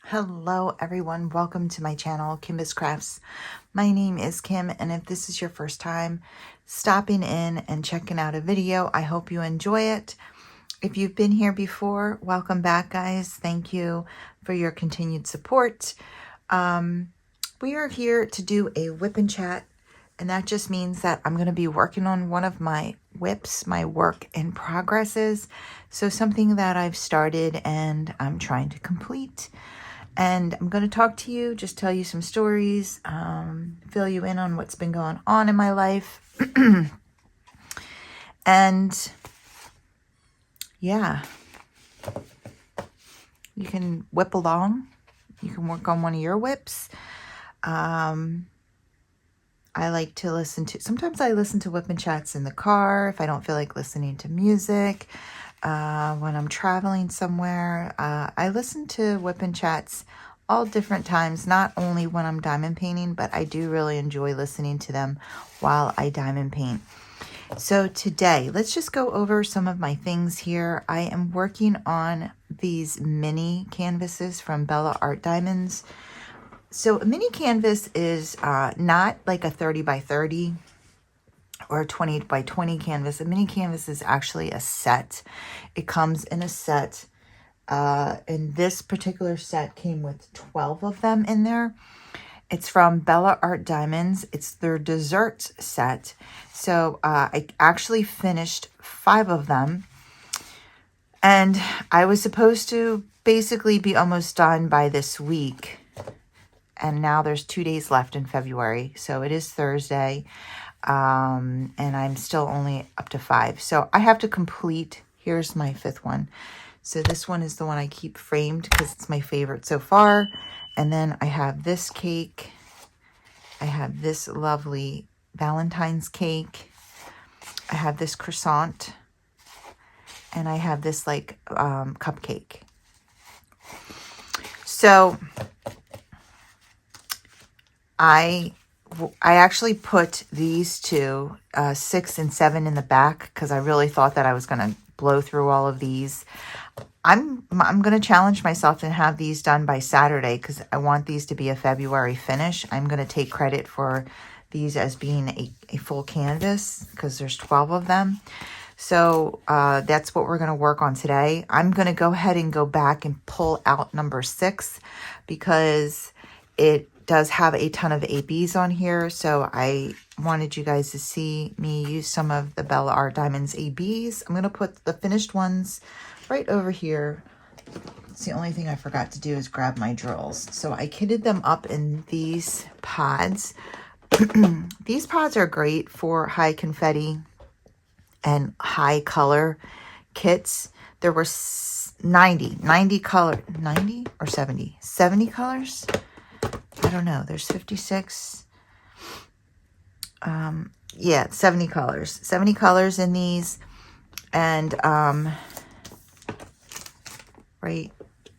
Hello everyone, welcome to my channel, Kimbaskrafts. My name is Kim, and if this is your first time stopping in and checking out a video, I hope you enjoy it. If you've been here before, welcome back guys. Thank you for your continued support. We are here to do a whip and chat, and that just means that I'm going to be working on one of my whips, my work in progresses. So something that I've started and I'm trying to complete. And I'm going to talk to you, just tell you some stories, fill you in on what's been going on in my life. And yeah, you can whip along. You can work on one of your whips. I like to sometimes I listen to whip and chats in the car if I don't feel like listening to music. When I'm traveling somewhere, I listen to whip and chats all different times, not only when I'm diamond painting, but I do really enjoy listening to them while I diamond paint. So today, let's just go over some of my things here. I am working on these mini canvases from Bella Art Diamonds. So a mini canvas is not like a 30 by 30 or a 20 by 20 canvas. A mini canvas is actually a set. It comes in a set. And this particular set came with 12 of them in there. It's from Bella Art Diamonds. It's their dessert set. So I actually finished 5 of them. And I was supposed to basically be almost done by this week. And now there's 2 days left in February. So it is Thursday. And I'm still only up to 5. So I have to complete. Here's my 5th one. So this one is the one I keep framed because it's my favorite so far. And then I have this cake. I have this lovely Valentine's cake. I have this croissant. And I have this like cupcake. So I actually put these two, 6 and 7 in the back because I really thought that I was going to blow through all of these. I'm going to challenge myself to have these done by Saturday because I want these to be a February finish. I'm going to take credit for these as being a full canvas because there's 12 of them. So that's what we're going to work on today. I'm going to go ahead and go back and pull out number 6 because it does have a ton of ABs on here. So I wanted you guys to see me use some of the Bella Art Diamonds ABs. I'm going to put the finished ones right over here. It's the only thing I forgot to do is grab my drills. So I kitted them up in these pods. These pods are great for high confetti and high color kits. There were 90 color, 90 or 70 colors. I don't know. There's 56. Yeah, 70 colors. 70 colors in these. And right,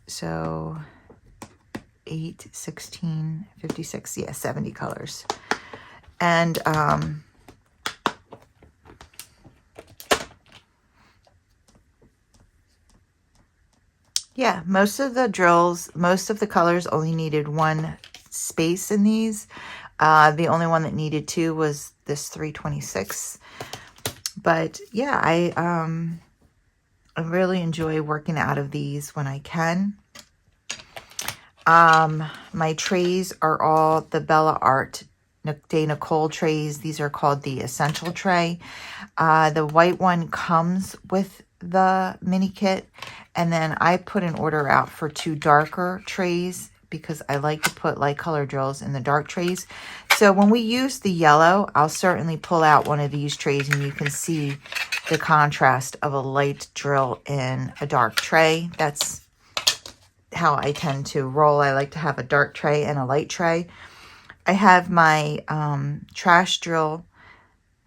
so 8, 16, 56, yeah, 70 colors. And yeah, most of the drills, most of the colors only needed 1 space in these. The only one that needed 2 was this 326. But yeah, I really enjoy working out of these when I can. My trays are all the Bella Art de Nicole trays. These are called the Essential Tray. The white one comes with the mini kit. And then I put an order out for 2 darker trays because I like to put light color drills in the dark trays. So when we use the yellow, I'll certainly pull out one of these trays and you can see the contrast of a light drill in a dark tray. That's how I tend to roll. I like to have a dark tray and a light tray. I have my trash drill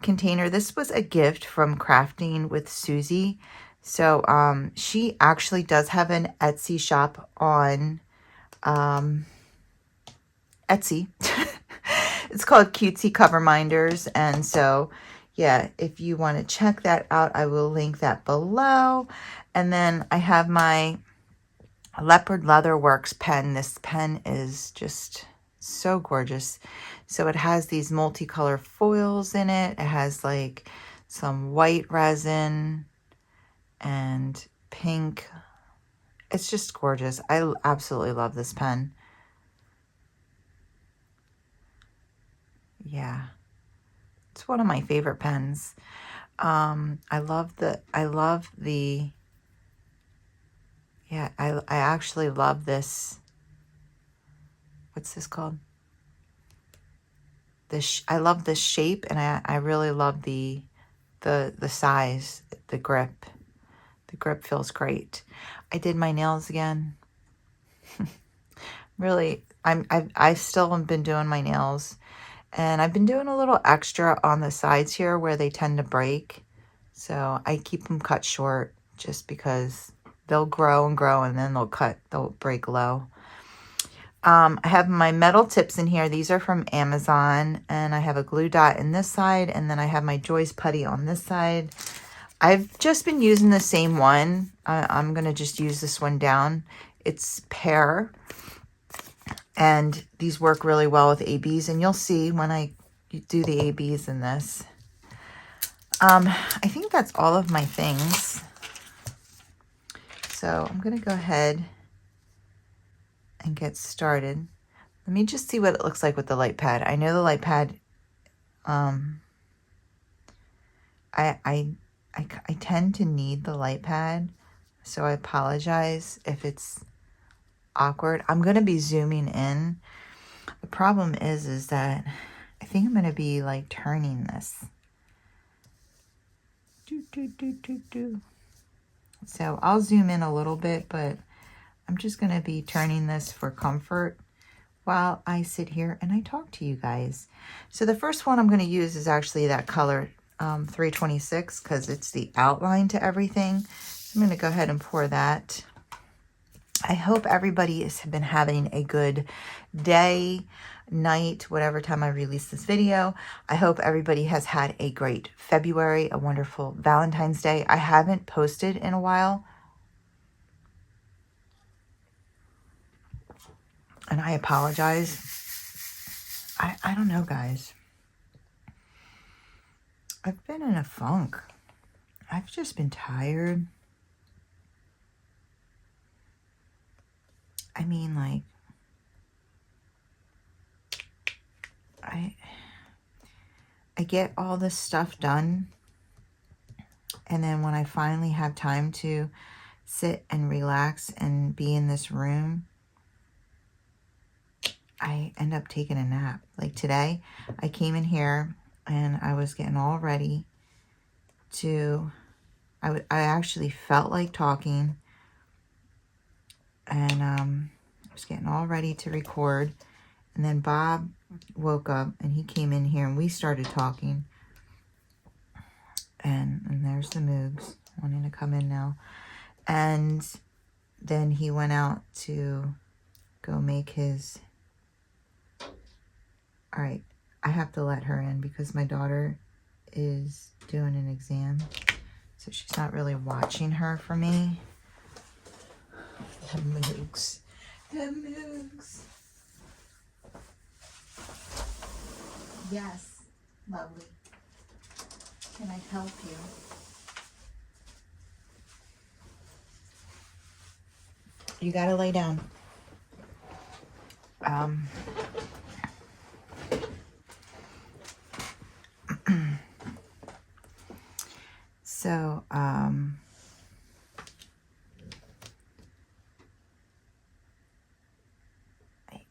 container. This was a gift from Crafting with Susie. So she actually does have an Etsy shop on Etsy. It's called Cutesy Cover Minders. And so, yeah, if you want to check that out, I will link that below. And then I have my a Leopard Leather Works pen. This pen is just so gorgeous. So it has these multicolor foils in it. It has like some white resin and pink. It's just gorgeous. I absolutely love this pen. Yeah, it's one of my favorite pens. I love the, yeah, I actually love this. What's this called? I love this shape, and I really love the size, the grip. The grip feels great. I did my nails again. Really, I still have been doing my nails, and I've been doing a little extra on the sides here where they tend to break. So I keep them cut short just because they'll grow and grow, and then they'll break low. I have my metal tips in here. These are from Amazon, and I have a glue dot in this side, and then I have my Joy's putty on this side. I've just been using the same one. I'm going to just use this one down. It's pear, and these work really well with ABs, and you'll see when I do the ABs in this. I think that's all of my things. So I'm going to go ahead and get started. Let me just see what it looks like with the light pad. I know the light pad, I tend to need the light pad, so I apologize if it's awkward. I'm going to be zooming in. The problem is that I think I'm going to be like turning this. So I'll zoom in a little bit, but I'm just going to be turning this for comfort while I sit here and I talk to you guys. So the first one I'm going to use is actually that color 326 because it's the outline to everything. So I'm going to go ahead and pour that. I hope everybody has been having a good day, night, whatever time I release this video. I hope everybody has had a great February, a wonderful Valentine's Day. I haven't posted in a while, and I apologize. I don't know, guys. I've been in a funk. I've just been tired. I mean, like, I get all this stuff done, and then when I finally have time to sit and relax and be in this room, I end up taking a nap. Like today, I came in here and I was getting all ready to, I actually felt like talking, and I was getting all ready to record, and then Bob woke up and he came in here and we started talking, and there's the Moogs wanting to come in now, and then he went out to go make his, all right, I have to let her in because my daughter is doing an exam, so she's not really watching her for me. The Moogs. The Moogs. Yes, lovely. Can I help you? You gotta lay down. So,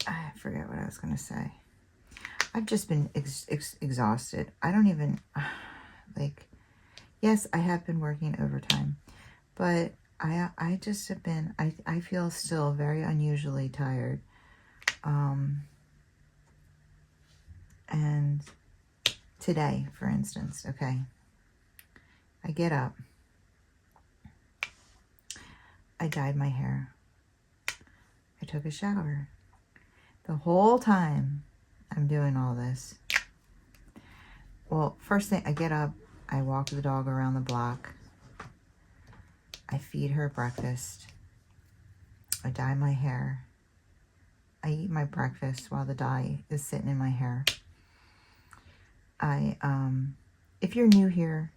I forget what I was going to say. I've just been exhausted. I don't even, like, yes, I have been working overtime, but I just have been, I feel still very unusually tired. And today, for instance, okay, I get up, I dyed my hair, I took a shower. The whole time I'm doing all this, well, first thing, I get up, I walk the dog around the block, I feed her breakfast, I dye my hair. I eat my breakfast while the dye is sitting in my hair. If you're new here,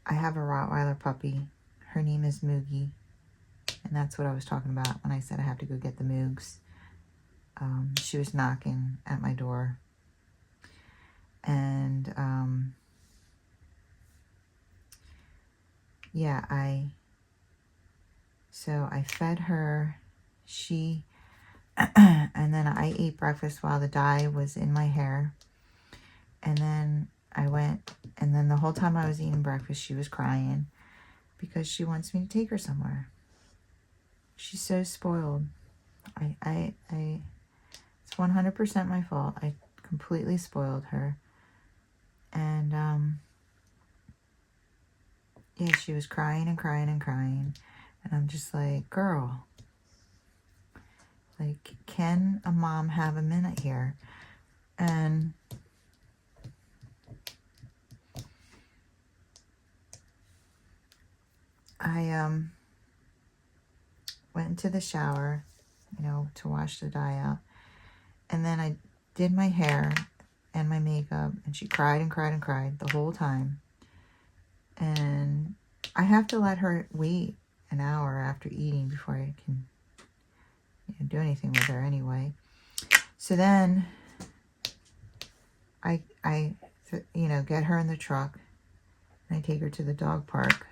I have a Rottweiler puppy. Her name is Mugi. And that's what I was talking about when I said I have to go get the Moogs. She was knocking at my door. And, yeah, so I fed her. And then I ate breakfast while the dye was in my hair. And then I went, and then the whole time I was eating breakfast, she was crying because she wants me to take her somewhere. She's so spoiled. It's 100% my fault. I completely spoiled her. And, yeah, she was crying and crying and crying. And I'm just like, girl, like, can a mom have a minute here? And I went into the shower, you know, to wash the dye out. And then I did my hair and my makeup, and she cried and cried and cried the whole time. And I have to let her wait an hour after eating before I can, you know, do anything with her anyway. So then I you know, get her in the truck and I take her to the dog park.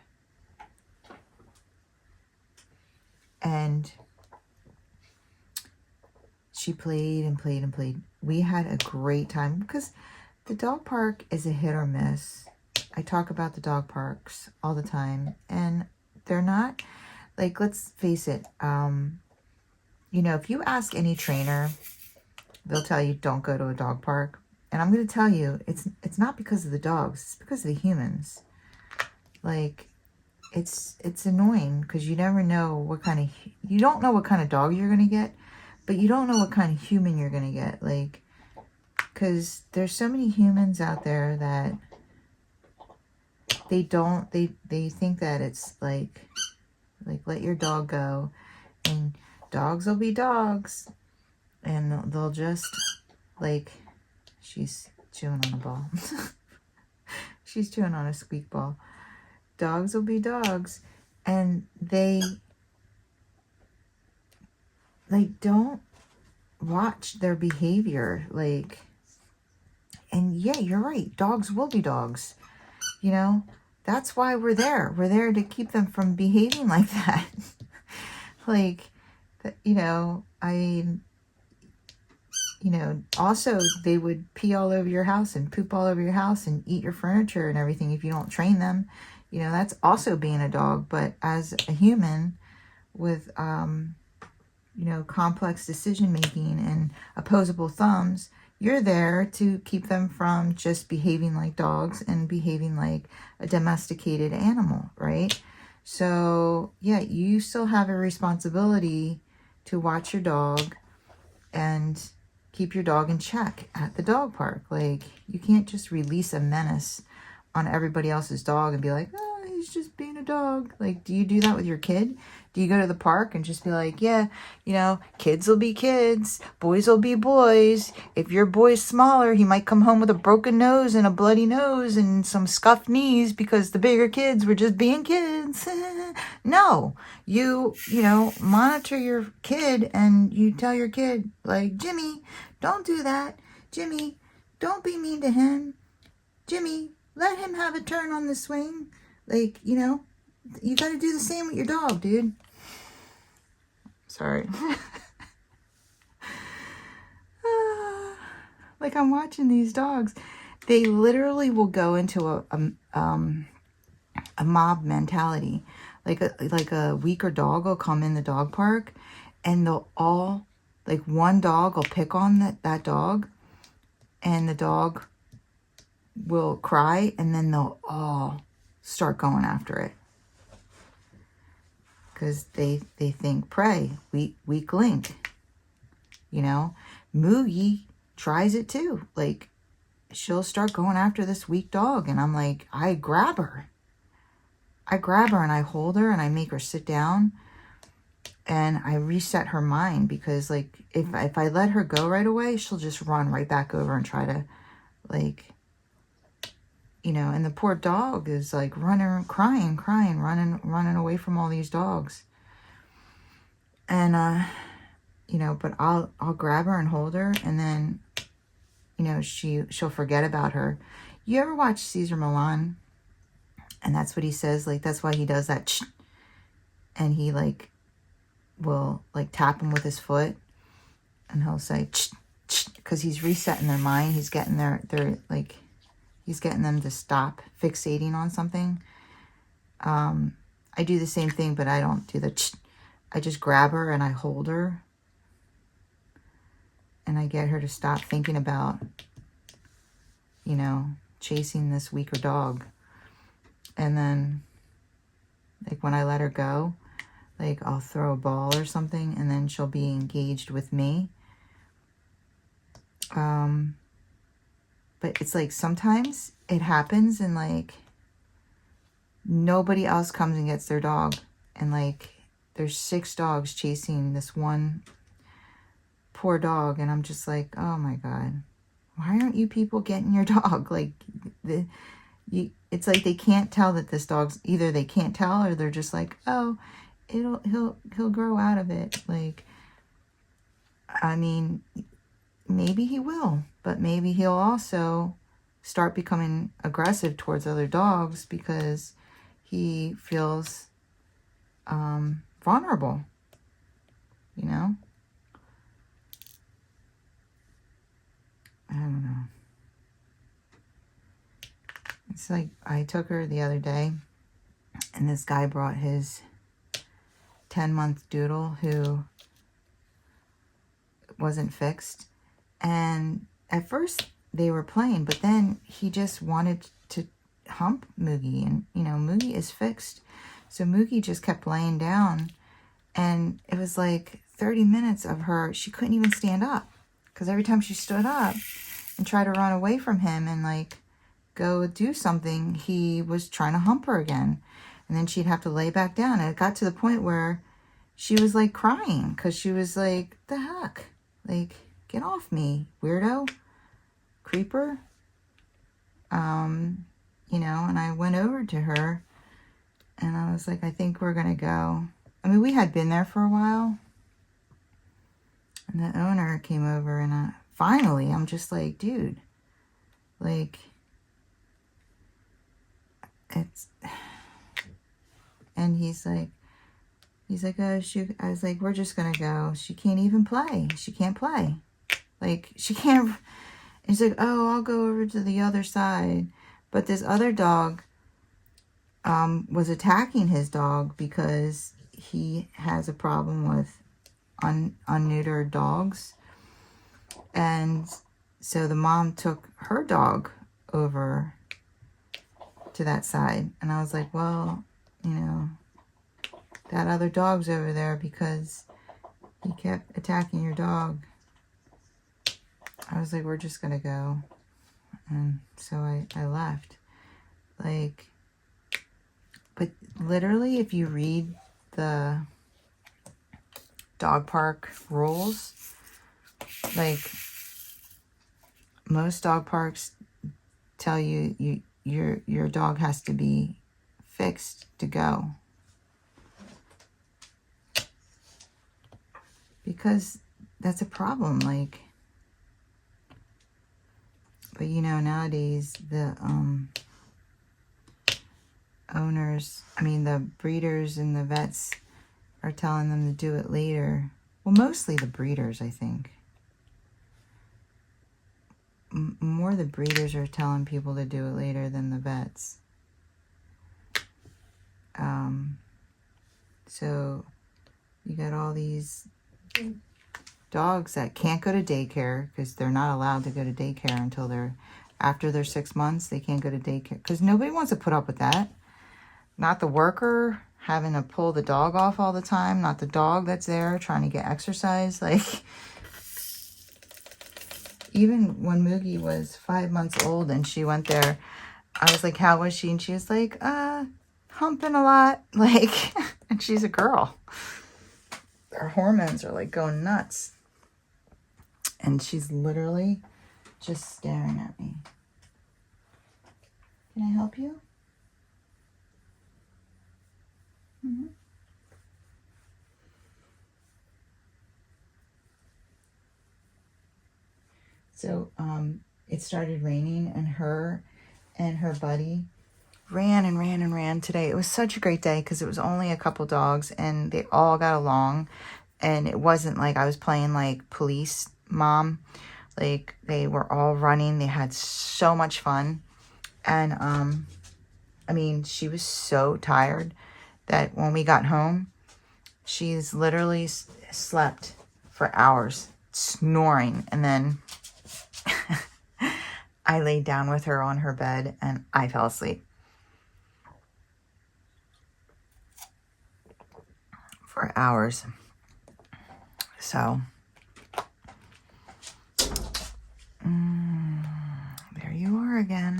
And she played and played and played. We had a great time because the dog park is a hit or miss. I talk about the dog parks all the time, and they're not, like, let's face it, you know, if you ask any trainer, they'll tell you don't go to a dog park. And I'm going to tell you, it's not because of the dogs, it's because of the humans. Like, it's annoying because you never know what kind of, you don't know what kind of dog you're going to get, but you don't know what kind of human you're going to get. Like, because there's so many humans out there that they think that it's like let your dog go, and dogs will be dogs, and they'll just, like, she's chewing on a ball. She's chewing on a squeak ball. Dogs will be dogs, and they, like, don't watch their behavior. Like, and yeah, you're right, dogs will be dogs, you know. That's why we're there. We're there to keep them from behaving like that. Like, you know, you know, also they would pee all over your house and poop all over your house and eat your furniture and everything if you don't train them. You know, that's also being a dog. But as a human with, you know, complex decision making and opposable thumbs, you're there to keep them from just behaving like dogs and behaving like a domesticated animal, right? So, yeah, you still have a responsibility to watch your dog and keep your dog in check at the dog park. Like, you can't just release a menace on everybody else's dog and be like, oh, he's just being a dog. Like, do you do that with your kid? Do you go to the park and just be like, yeah, you know, kids will be kids, boys will be boys. If your boy's smaller, he might come home with a broken nose and a bloody nose and some scuffed knees because the bigger kids were just being kids. No, you know, monitor your kid and you tell your kid, like, Jimmy, don't do that. Jimmy, don't be mean to him. Jimmy, let him have a turn on the swing. Like, you know, you got to do the same with your dog, dude. Sorry. Like, I'm watching these dogs. They literally will go into a mob mentality. Like a weaker dog will come in the dog park, and they'll all, like, one dog will pick on that dog, and the dog will cry, and then they'll all start going after it. Because they think prey, weak link, you know. Mugi tries it too. Like, she'll start going after this weak dog, and I'm like, I grab her and I hold her and I make her sit down, And I reset her mind because, like, if I let her go right away, she'll just run right back over and try to, like, you know, and the poor dog is, like, running, crying, running away from all these dogs. And, you know, but I'll grab her and hold her, and then, you know, she'll forget about her. You ever watch Cesar Millan? And that's what he says, like, that's why he does that, and he, like, will, like, tap him with his foot, and he'll say, because he's resetting their mind. He's getting like, he's getting them to stop fixating on something. I do the same thing, but I don't do the I just grab her and I hold her, and I get her to stop thinking about, you know, chasing this weaker dog. And then, like, when I let her go, like, I'll throw a ball or something, and then she'll be engaged with me. But it's like sometimes it happens, and, like, nobody else comes and gets their dog. And, like, there's 6 dogs chasing this one poor dog. And I'm just like, oh, my God. Why aren't you people getting your dog? Like, it's like they can't tell that this dog's, either they can't tell, or they're just like, oh, he'll grow out of it. Like, I mean, maybe he will, but maybe he'll also start becoming aggressive towards other dogs because he feels vulnerable, you know? I don't know. It's like, I took her the other day, and this guy brought his 10-month doodle who wasn't fixed. And at first they were playing, but then he just wanted to hump Mugi. And, you know, Mugi is fixed. So Mugi just kept laying down. And it was like 30 minutes of her, she couldn't even stand up. Because every time she stood up and tried to run away from him and, like, go do something, he was trying to hump her again. And then she'd have to lay back down. And it got to the point where she was, like, crying. Because she was like, the heck? Like, get off me, weirdo, creeper. You know, and I went over to her, and I was like, I think we're going to go. I mean, we had been there for a while, and the owner came over, and finally, I'm just like, dude, like, it's, and he's like, oh, shoot. I was like, we're just going to go. She can't even play. She can't play. Like, she can't. And he's like, oh, I'll go over to the other side. But this other dog was attacking his dog because he has a problem with unneutered dogs. And so the mom took her dog over to that side. And I was like, well, you know, that other dog's over there because he kept attacking your dog. I was like, we're just going to go. And so I left. Like, but literally, if you read the dog park rules, like, most dog parks tell you, your dog has to be fixed to go. Because that's a problem, like. But, you know, nowadays, the owners, I mean, the breeders and the vets are telling them to do it later. Well, mostly the breeders, I think. More the breeders are telling people to do it later than the vets. So, you got all these dogs that can't go to daycare because they're not allowed to go to daycare until after their 6 months. They can't go to daycare because nobody wants to put up with that. Not the worker having to pull the dog off all the time. Not the dog that's there trying to get exercise. Like, even when Mugi was 5 months old and she went there, I was like, how was she? And she was like, humping a lot. Like, and she's a girl. our hormones are like going nuts. And she's literally just staring at me. Can I help you? Mm-hmm. So it started raining, and her buddy ran and ran and ran today. It was such a great day because it was only a couple dogs and they all got along, and it wasn't like I was playing like police mom. Like, they were all running. They had so much fun. And I mean, she was so tired that when we got home, she's literally slept for hours snoring, and then I laid down with her on her bed and I fell asleep for hours. So, there you are again.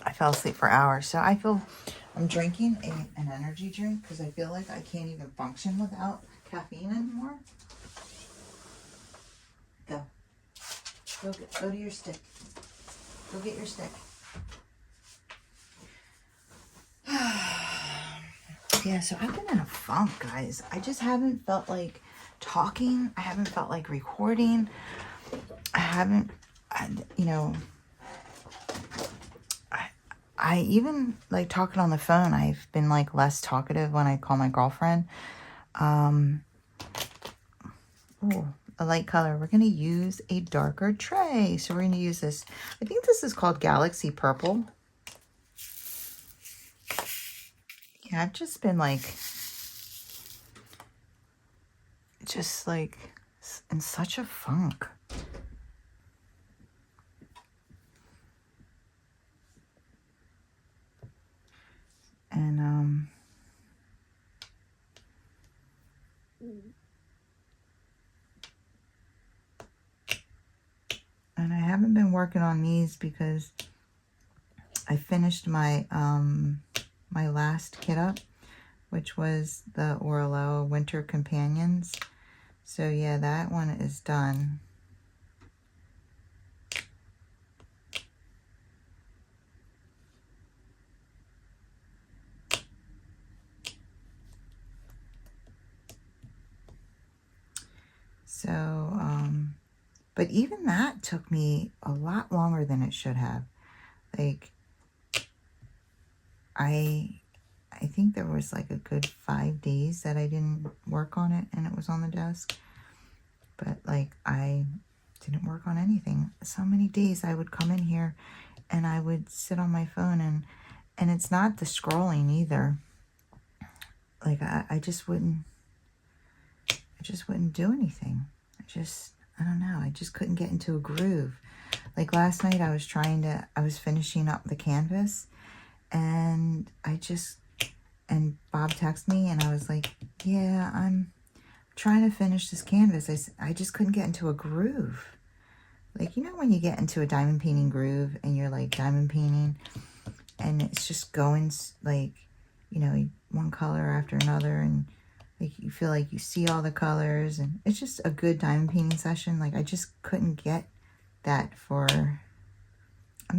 I fell asleep for hours. So I feel I'm drinking an energy drink because I feel like I can't even function without caffeine anymore. Go. Go to your stick. Go get your stick. Yeah, so I've been in a funk, guys. I just haven't felt like talking. I haven't felt like recording. I even like talking on the phone. I've been like less talkative when I call my girlfriend. Oh, a light color. We're going to use a darker tray. So we're going to use this. I think this is called Galaxy Purple. Yeah, I've just been like, just like in such a funk. And I haven't been working on these because I finished my my last kit up, which was the Orlo Winter Companions. So yeah, that one is done. So, but even that took me a lot longer than it should have. Like, I think there was like a good 5 days that I didn't work on it and it was on the desk. But like, I didn't work on anything. So many days I would come in here and I would sit on my phone, and it's not the scrolling either. Like, I just wouldn't do anything. I don't know. I just couldn't get into a groove. Like last night I was finishing up the canvas, and Bob texted me and I was like, yeah, I'm trying to finish this canvas. I just couldn't get into a groove. Like, you know when you get into a diamond painting groove and you're like diamond painting and it's just going like, you know, one color after another, and like you feel like you see all the colors, and it's just a good diamond painting session. Like, I just couldn't get that I'm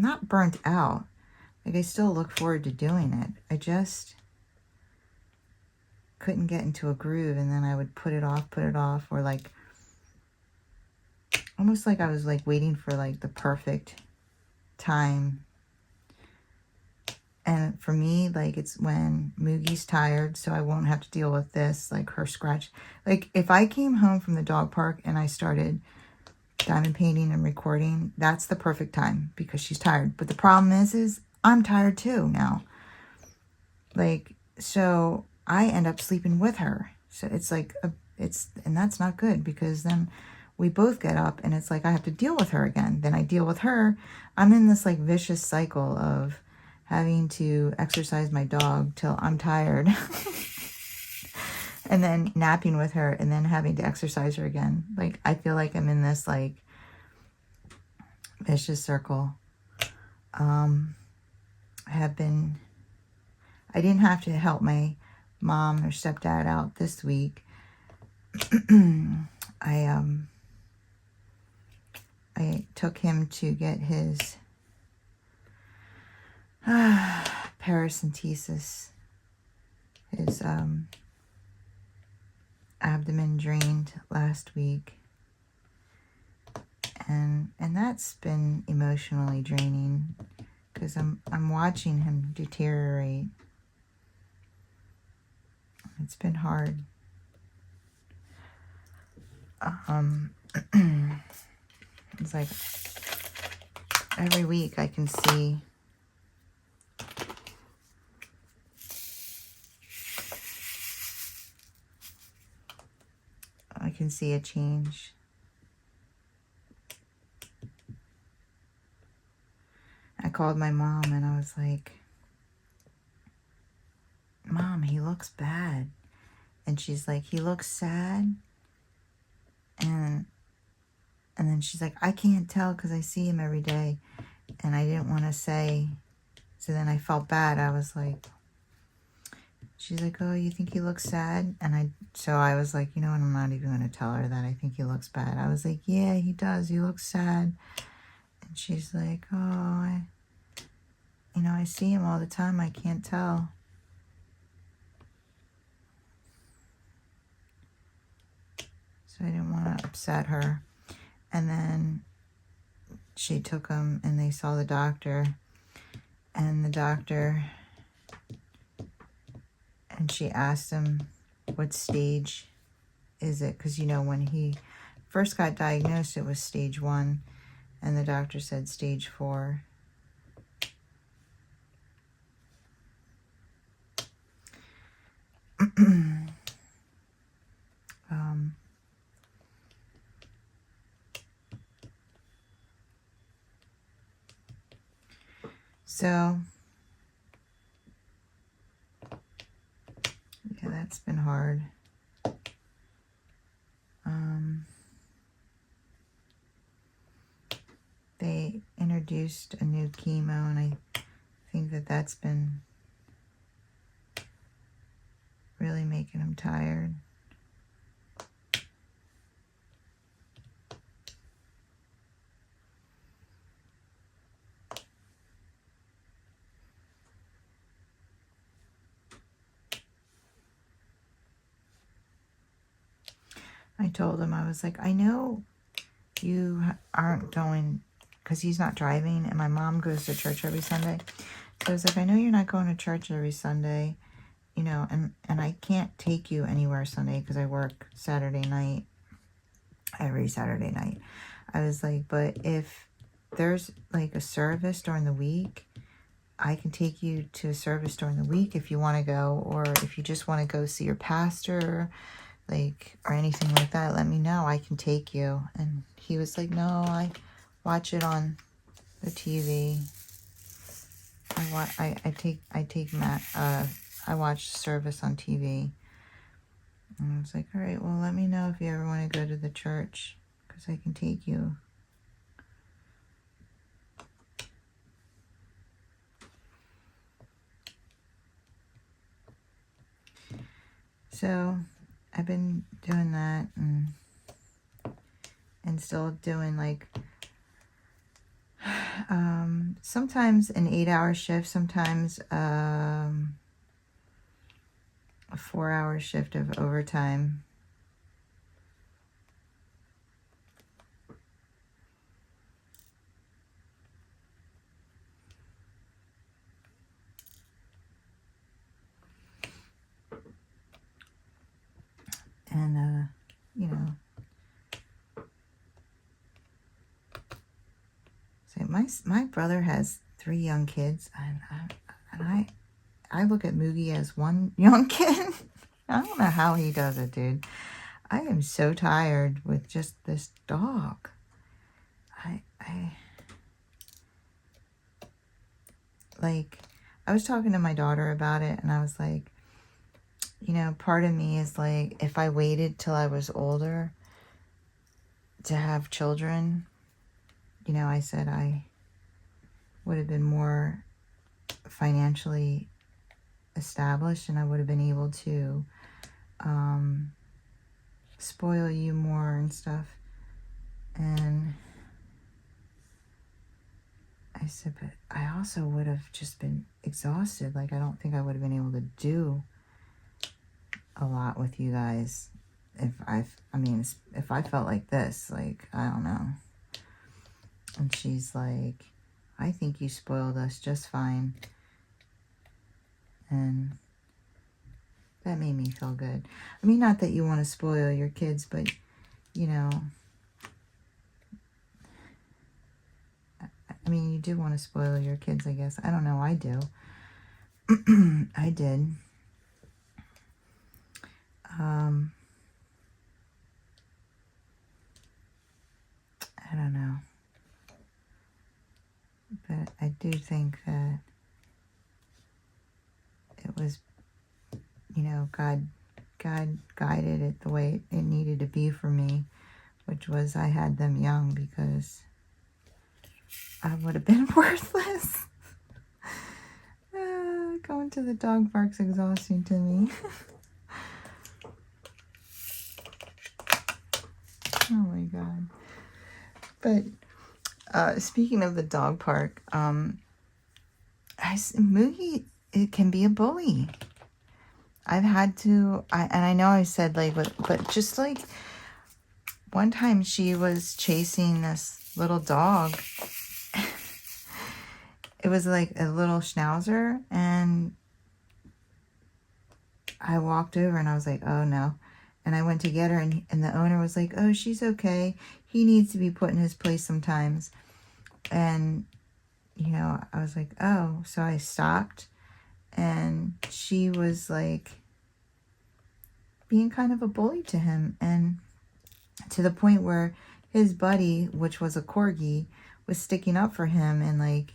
not burnt out. Like, I still look forward to doing it. I just couldn't get into a groove, and then I would put it off, or like almost like I was like waiting for like the perfect time. And for me, like, it's when Mugi's tired, so I won't have to deal with this, like her scratch. Like, if I came home from the dog park and I started diamond painting and recording, that's the perfect time because she's tired. But the problem is I'm tired too now. Like, so I end up sleeping with her. So it's like, and that's not good because then we both get up and it's like I have to deal with her again. Then I deal with her. I'm in this like vicious cycle of having to exercise my dog till I'm tired. And then napping with her and then having to exercise her again. Like, I feel like I'm in this like vicious circle. I didn't have to help my mom or stepdad out this week I took him to get his paracentesis, his abdomen drained last week, and that's been emotionally draining because I'm watching him deteriorate. It's been hard. It's like every week I can see a change. I called my mom and I was like, Mom, he looks bad. And she's like, he looks sad. And then she's like, I can't tell because I see him every day. And I didn't want to say. So then I felt bad. I was like, she's like, oh, you think he looks sad? And so I was like, you know what, I'm not even going to tell her that I think he looks bad. I was like, yeah, he does. He looks sad. And she's like, oh, I see him all the time. I can't tell. So I didn't want to upset her. And then she took him and they saw the doctor. And the doctor, and she asked him, what stage is it? Because, when he first got diagnosed, it was stage 1. And the doctor said stage 4. So, yeah, that's been hard. They introduced a new chemo, and I think that's been really making him tired. I told him, I was like, I know you aren't going, because he's not driving, and my mom goes to church every Sunday. So I was like, I know you're not going to church every Sunday, and I can't take you anywhere Sunday because I work Saturday night, every Saturday night. I was like, but if there's like a service during the week, I can take you to a service during the week if you want to go, or if you just want to go see your pastor, or anything like that, let me know. I can take you. And he was like, no, I watch it on the TV. I watch service on TV. And I was like, all right, well, let me know if you ever want to go to the church, because I can take you. So I've been doing that, and still doing sometimes an 8-hour shift, sometimes a 4-hour shift of overtime. And so my brother has 3 young kids, and I look at Mugi as one young kid. I don't know how he does it, dude. I am so tired with just this dog. I was talking to my daughter about it, and I was like, part of me is like, if I waited till I was older to have children, I said I would have been more financially established, and I would have been able to spoil you more and stuff. And I said, but I also would have just been exhausted. Like, I don't think I would have been able to do a lot with you guys if if I felt like this. Like, I don't know. And she's like, I think you spoiled us just fine. And that made me feel good. I mean, not that you want to spoil your kids, but, you know, I mean, you do want to spoil your kids, I guess. I don't know. I do. I did. I don't know. But I do think that it was, you know, God guided it the way it needed to be for me, which was I had them young because I would have been worthless. Going to the dog park's exhausting to me. Oh my God. But speaking of the dog park, Mugi, it can be a bully. I've had to, and I know I said like, but just like one time she was chasing this little dog. It was like a little schnauzer, and I walked over and I was like, oh no. And I went to get her, and the owner was like, oh, she's okay. He needs to be put in his place sometimes. And, you know, I was like, oh. So I stopped, and she was like being kind of a bully to him, and to the point where his buddy, which was a corgi, was sticking up for him and like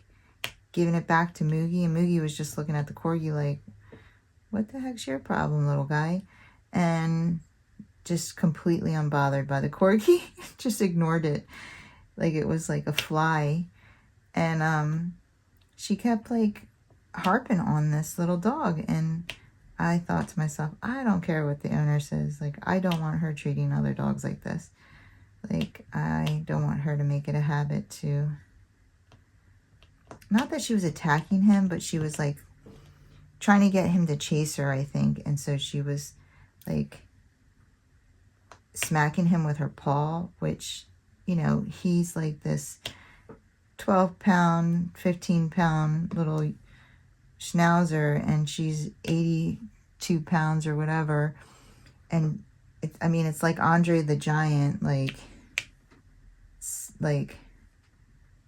giving it back to Mugi, and Mugi was just looking at the corgi like, what the heck's your problem, little guy? And just completely unbothered by the corgi. Just ignored it like it was like a fly. And she kept like harping on this little dog, and I thought to myself, I don't care what the owner says. Like, I don't want her treating other dogs like this. Like, I don't want her to make it a habit to, not that she was attacking him, but she was like trying to get him to chase her, I think. And so she was like smacking him with her paw, which, you know, he's like this 12-pound, 15-pound little schnauzer, and she's 82 pounds or whatever. And I mean, it's like Andre the Giant, like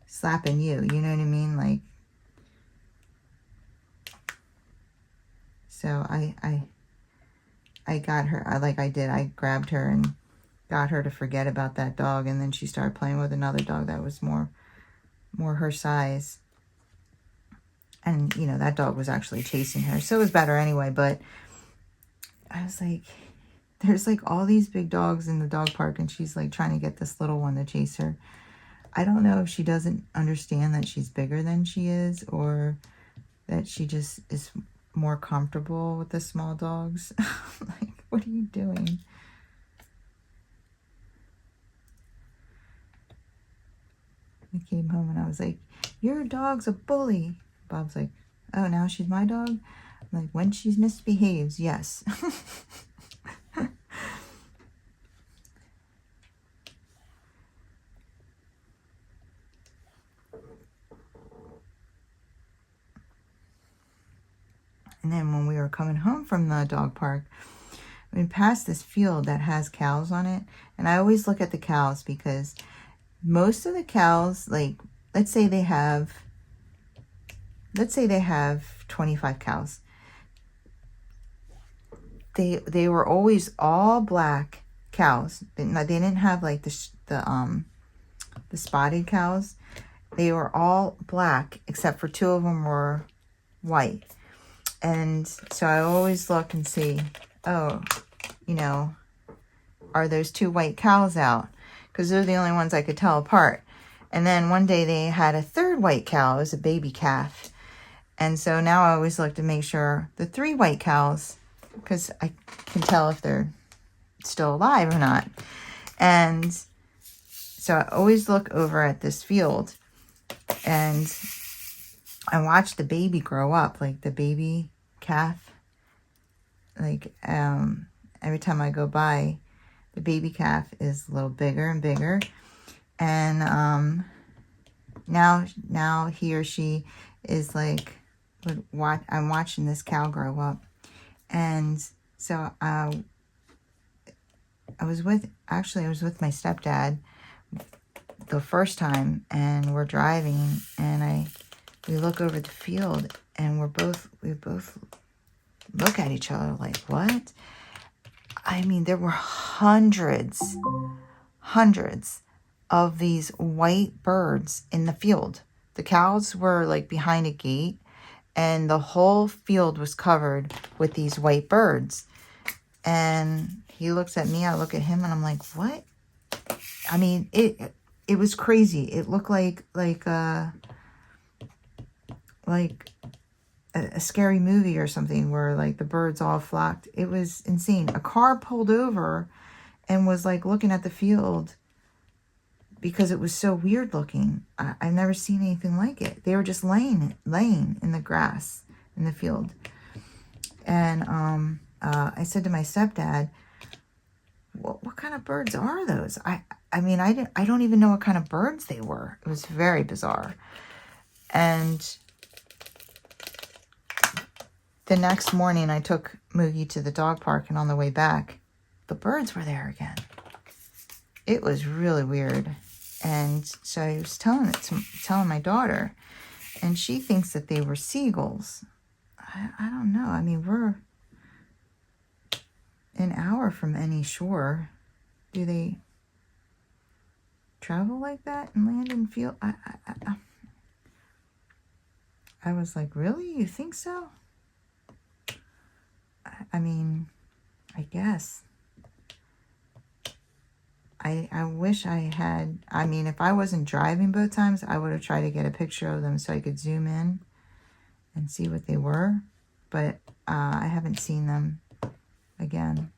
slapping you, you know what I mean? Like, so I got her, I grabbed her and got her to forget about that dog, and then she started playing with another dog that was more her size. And, you know, that dog was actually chasing her, so it was better anyway. But I was like, there's like all these big dogs in the dog park, and she's like trying to get this little one to chase her. I don't know if she doesn't understand that she's bigger than she is, or that she just is more comfortable with the small dogs. Like, what are you doing? I came home and I was like, your dog's a bully. Bob's like, oh, now she's my dog? I'm like, when she misbehaves, yes. And then when we were coming home from the dog park, we passed this field that has cows on it. And I always look at the cows, because most of the cows, like, let's say they have 25 cows. They were always all black cows. They didn't have like the spotted cows. They were all black, except for 2 of them were white. And so I always look and see, oh, you know, are those 2 white cows out? Because they're the only ones I could tell apart. And then one day they had a 3rd white cow. It was a baby calf. And so now I always look to make sure the 3 white cows, because I can tell if they're still alive or not. And so I always look over at this field and I watch the baby grow up, like the baby calf. Like every time I go by, the baby calf is a little bigger and bigger. And now he or she is like, I'm watching this cow grow up. And so I was with my stepdad the first time, and we're driving, and we look over the field, and we both look at each other like, what? I mean, there were hundreds of these white birds in the field. The cows were like behind a gate, and the whole field was covered with these white birds. And he looks at me, I look at him, and I'm like, what? I mean, it was crazy. It looked like a scary movie or something where like the birds all flocked. It was insane. A car pulled over and was like looking at the field because it was so weird looking. I've never seen anything like it. They were just laying in the grass in the field. And I said to my stepdad, what kind of birds are those? I mean, I don't even know what kind of birds they were. It was very bizarre. And the next morning, I took Mugi to the dog park, and on the way back, the birds were there again. It was really weird. And so I was telling my daughter, and she thinks that they were seagulls. I don't know. I mean, we're an hour from any shore. Do they travel like that and land in field? I was like, really? You think so? I mean, I guess. I wish I had, I mean, if I wasn't driving both times, I would have tried to get a picture of them so I could zoom in and see what they were. But I haven't seen them again.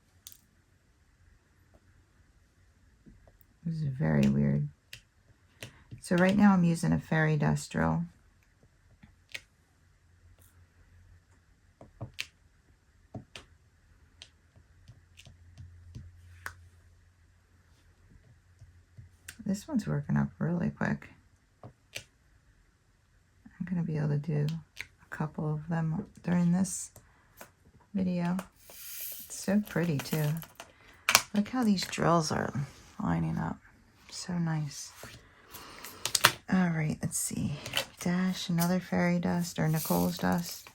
It was very weird. So right now I'm using a fairy dust drill. This one's working up really quick. I'm going to be able to do a couple of them during this video. It's so pretty too. Look how these drills are lining up. So nice. All right, let's see. Dash, another fairy dust or Nicole's dust.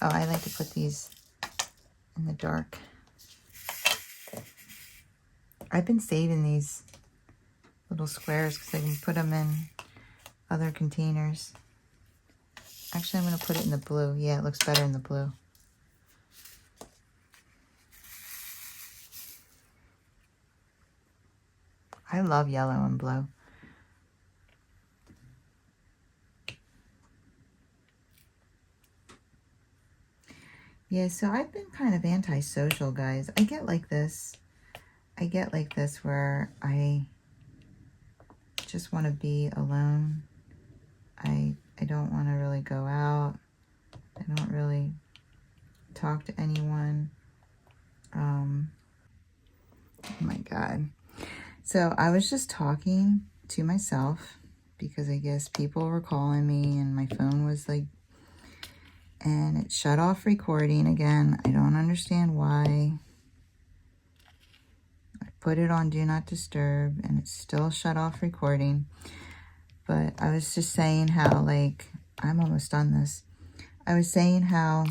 Oh, I like to put these in the dark. I've been saving these little squares because I can put them in other containers. Actually, I'm going to put it in the blue. Yeah, it looks better in the blue. I love yellow and blue. Yeah, so I've been kind of antisocial, guys. I get like this. Where I just want to be alone. I don't want to really go out. I don't really talk to anyone. Oh my God. So I was just talking to myself because I guess people were calling me and my phone was like, and it shut off recording again. I don't understand why. I put it on Do Not Disturb and it still shut off recording. But I was just saying how, like, I'm almost done this. I was saying how,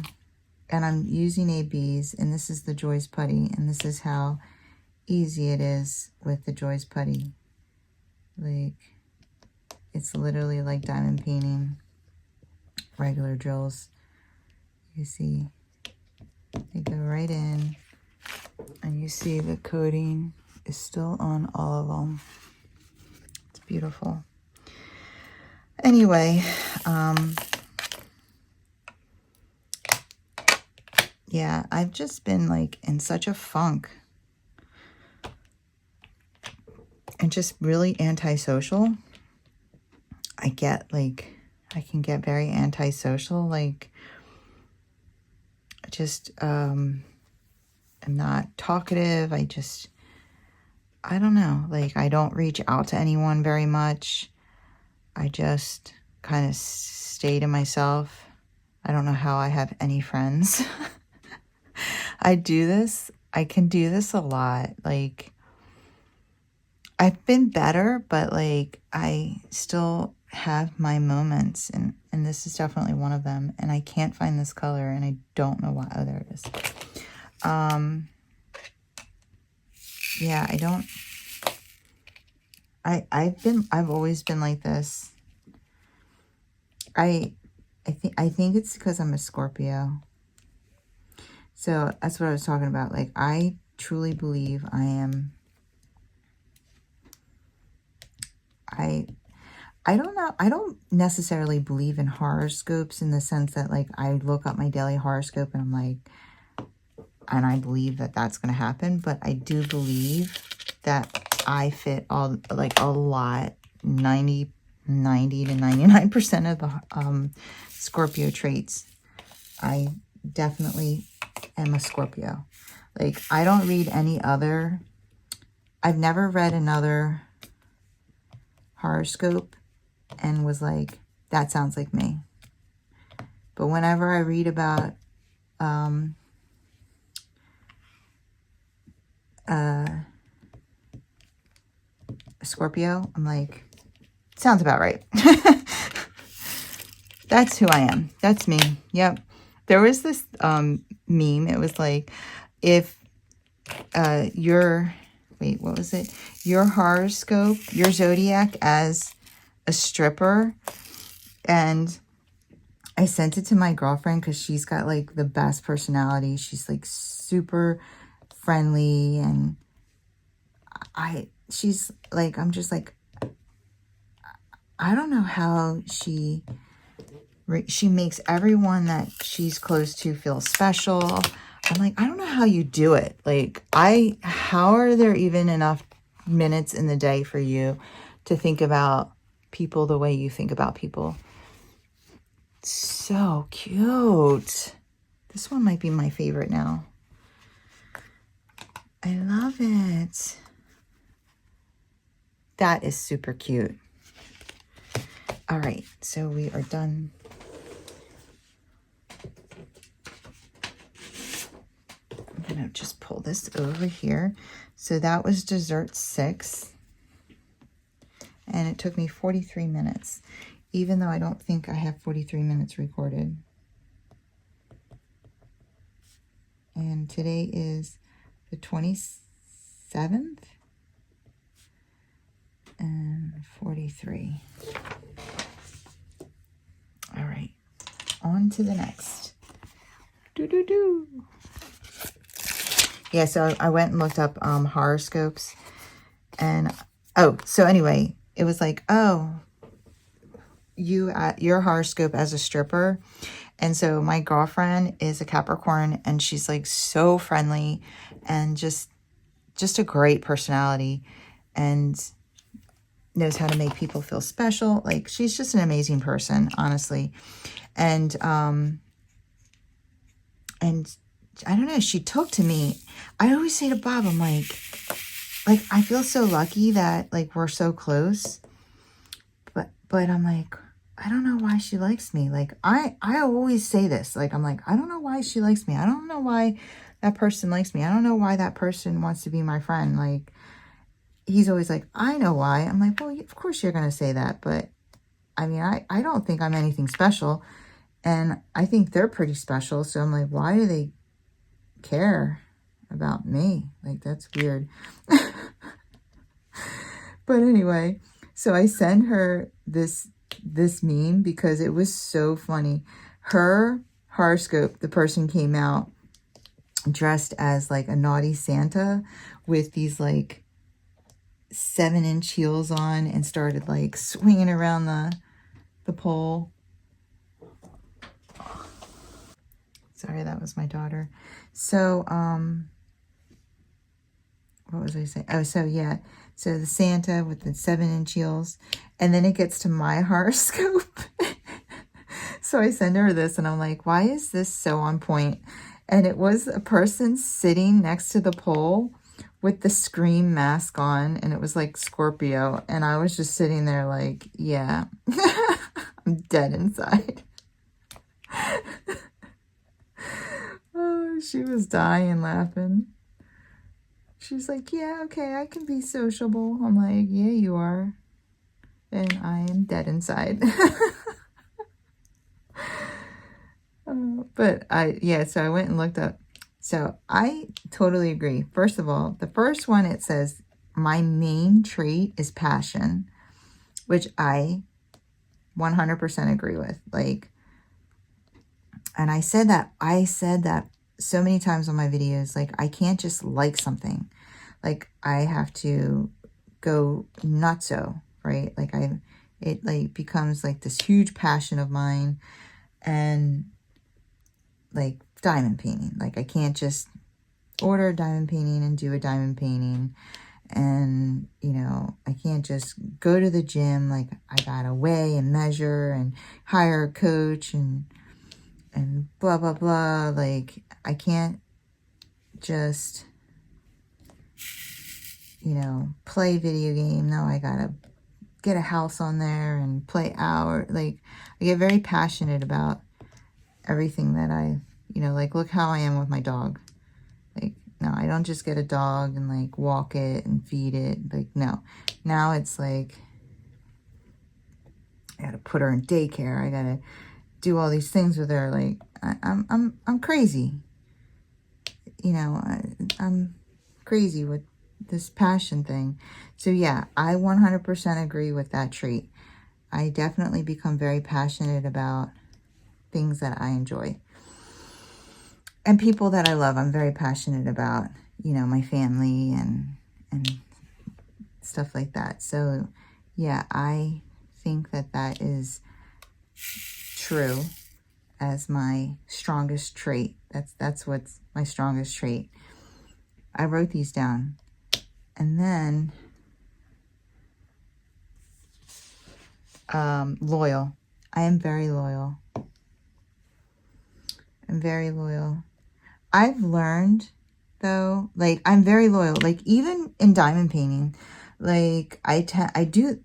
and I'm using ABs, and this is the Joy's Putty, and this is how easy it is with the Joy's Putty. Like, it's literally like diamond painting regular drills. You see, they go right in, and you see the coating is still on all of them. It's beautiful. Anyway, yeah, I've just been like in such a funk and just really antisocial. I can get very antisocial. Like, just, I'm not talkative. I don't know. Like, I don't reach out to anyone very much. I just kind of stay to myself. I don't know how I have any friends. I can do this a lot. Like, I've been better, but like, I still have my moments, and this is definitely one of them. And I can't find this color, and I don't know why. Oh, there it is. Yeah, I've always been like this. I think it's because I'm a Scorpio. So that's what I was talking about. Like, I truly believe I don't know. I don't necessarily believe in horoscopes in the sense that, like, I look up my daily horoscope and I'm like, and I believe that that's going to happen. But I do believe that I fit all, like, a lot, 90 to 99% of the Scorpio traits. I definitely am a Scorpio. Like, I don't read any other, I've never read another horoscope and was like, that sounds like me. But whenever I read about Scorpio, I'm like, sounds about right. That's who I am. That's me. Yep. There was this meme. It was like, if wait, what was it? Your horoscope, your zodiac as a stripper. And I sent it to my girlfriend because she's got like the best personality. She's like super friendly, and she's like, I'm just like, I don't know how she makes everyone that she's close to feel special. I'm like, I don't know how you do it. Like, how are there even enough minutes in the day for you to think about people the way you think about people? So cute. This one might be my favorite now. I love it. That is super cute. All right, so we are done. I'm gonna just pull this over here. So that was dessert 6. And it took me 43 minutes, even though I don't think I have 43 minutes recorded. And today is the 27th and 43. All right, on to the next. Yeah, so I went and looked up horoscopes, and so anyway, it was like, oh, your horoscope as a stripper. And so my girlfriend is a Capricorn, and she's like so friendly and just a great personality, and knows how to make people feel special. Like, she's just an amazing person, honestly. And I don't know, she took to me. I always say to Bob, I'm like I feel so lucky that like we're so close. But I'm like, I don't know why she likes me. Like, I always say this. Like, I'm like, I don't know why she likes me. I don't know why that person likes me. I don't know why that person wants to be my friend. Like, he's always like, I know why. I'm like, well, of course you're going to say that. But, I mean, I don't think I'm anything special. And I think they're pretty special. So I'm like, why do they care about me? Like, that's weird. But anyway, so I sent her this meme because it was so funny. Her horoscope, the person came out dressed as like a naughty Santa with these like 7-inch heels on and started like swinging around the pole. Sorry, that was my daughter. So, what was I saying? Oh, so yeah. So the Santa with the 7-inch heels. And then it gets to my horoscope. So I send her this and I'm like, why is this so on point? And it was a person sitting next to the pole with the Scream mask on. And it was like Scorpio. And I was just sitting there like, yeah, I'm dead inside. Oh, she was dying laughing. She's like, yeah, okay, I can be sociable. I'm like, yeah, you are. And I am dead inside. But so I went and looked up. So I totally agree. First of all, the first one, it says, my main trait is passion, which I 100% agree with. Like, and I said that so many times on my videos, like, I can't just like something. Like, I have to go nutso, right? Like, it like becomes like this huge passion of mine. And like diamond painting, like I can't just order a diamond painting and do a diamond painting. And, you know, I can't just go to the gym. Like, I gotta weigh and measure and hire a coach and blah, blah, blah. Like, I can't just, you know, play video game. No, I gotta get a house on there and play out. Like, I get very passionate about everything that I, you know, like, look how I am with my dog. Like, no, I don't just get a dog and like walk it and feed it. Like, no. Now it's like, I gotta put her in daycare. I gotta do all these things with her. Like, I'm crazy. You know, I'm crazy with this passion thing. So yeah, I 100% agree with that trait. I definitely become very passionate about things that I enjoy. And people that I love, I'm very passionate about, you know, my family and stuff like that. So yeah, I think that that is true as my strongest trait. That's what's my strongest trait. I wrote these down. And then loyal. I am very loyal. I'm very loyal. I've learned, though, like, I'm very loyal. Like, even in diamond painting, like, I do,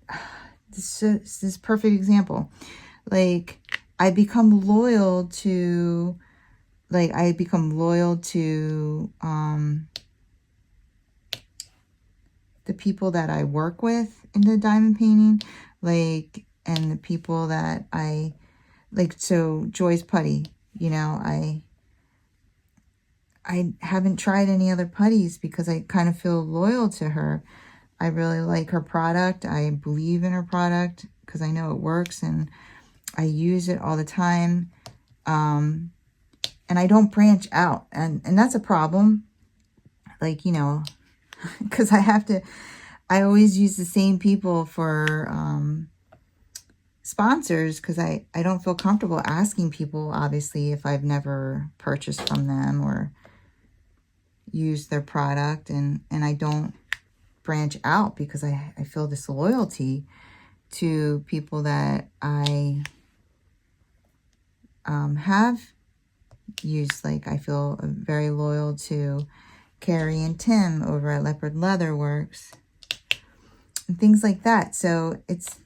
this is a perfect example. Like, I become loyal to, like, the people that I work with in the diamond painting, like, and the people that I, like, so Joy's putty, you know, I haven't tried any other putties because I kind of feel loyal to her. I really like her product. I believe in her product because I know it works and I use it all the time. And I don't branch out. And that's a problem. Like, you know, because I always use the same people for sponsors because I don't feel comfortable asking people, obviously, if I've never purchased from them or used their product. And I don't branch out because I feel this loyalty to people that I have used. Like, I feel very loyal to Carrie and Tim over at Leopard Leather Works and things like that. So it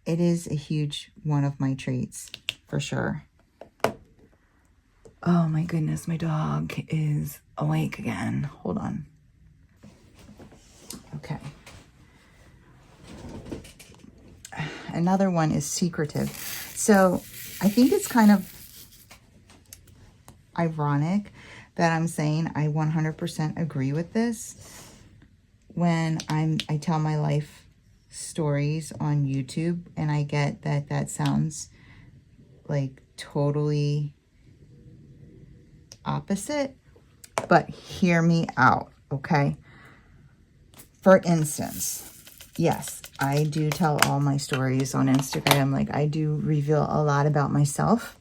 is a huge one of my traits for sure. Oh my goodness, my dog is awake again. Hold on. Okay. Another one is secretive. So I think it's kind of ironic that I'm saying I 100% agree with this when I tell my life stories on YouTube and I get that sounds like totally opposite. But hear me out, okay? For instance, yes, I do tell all my stories on Instagram. Like, I do reveal a lot about myself.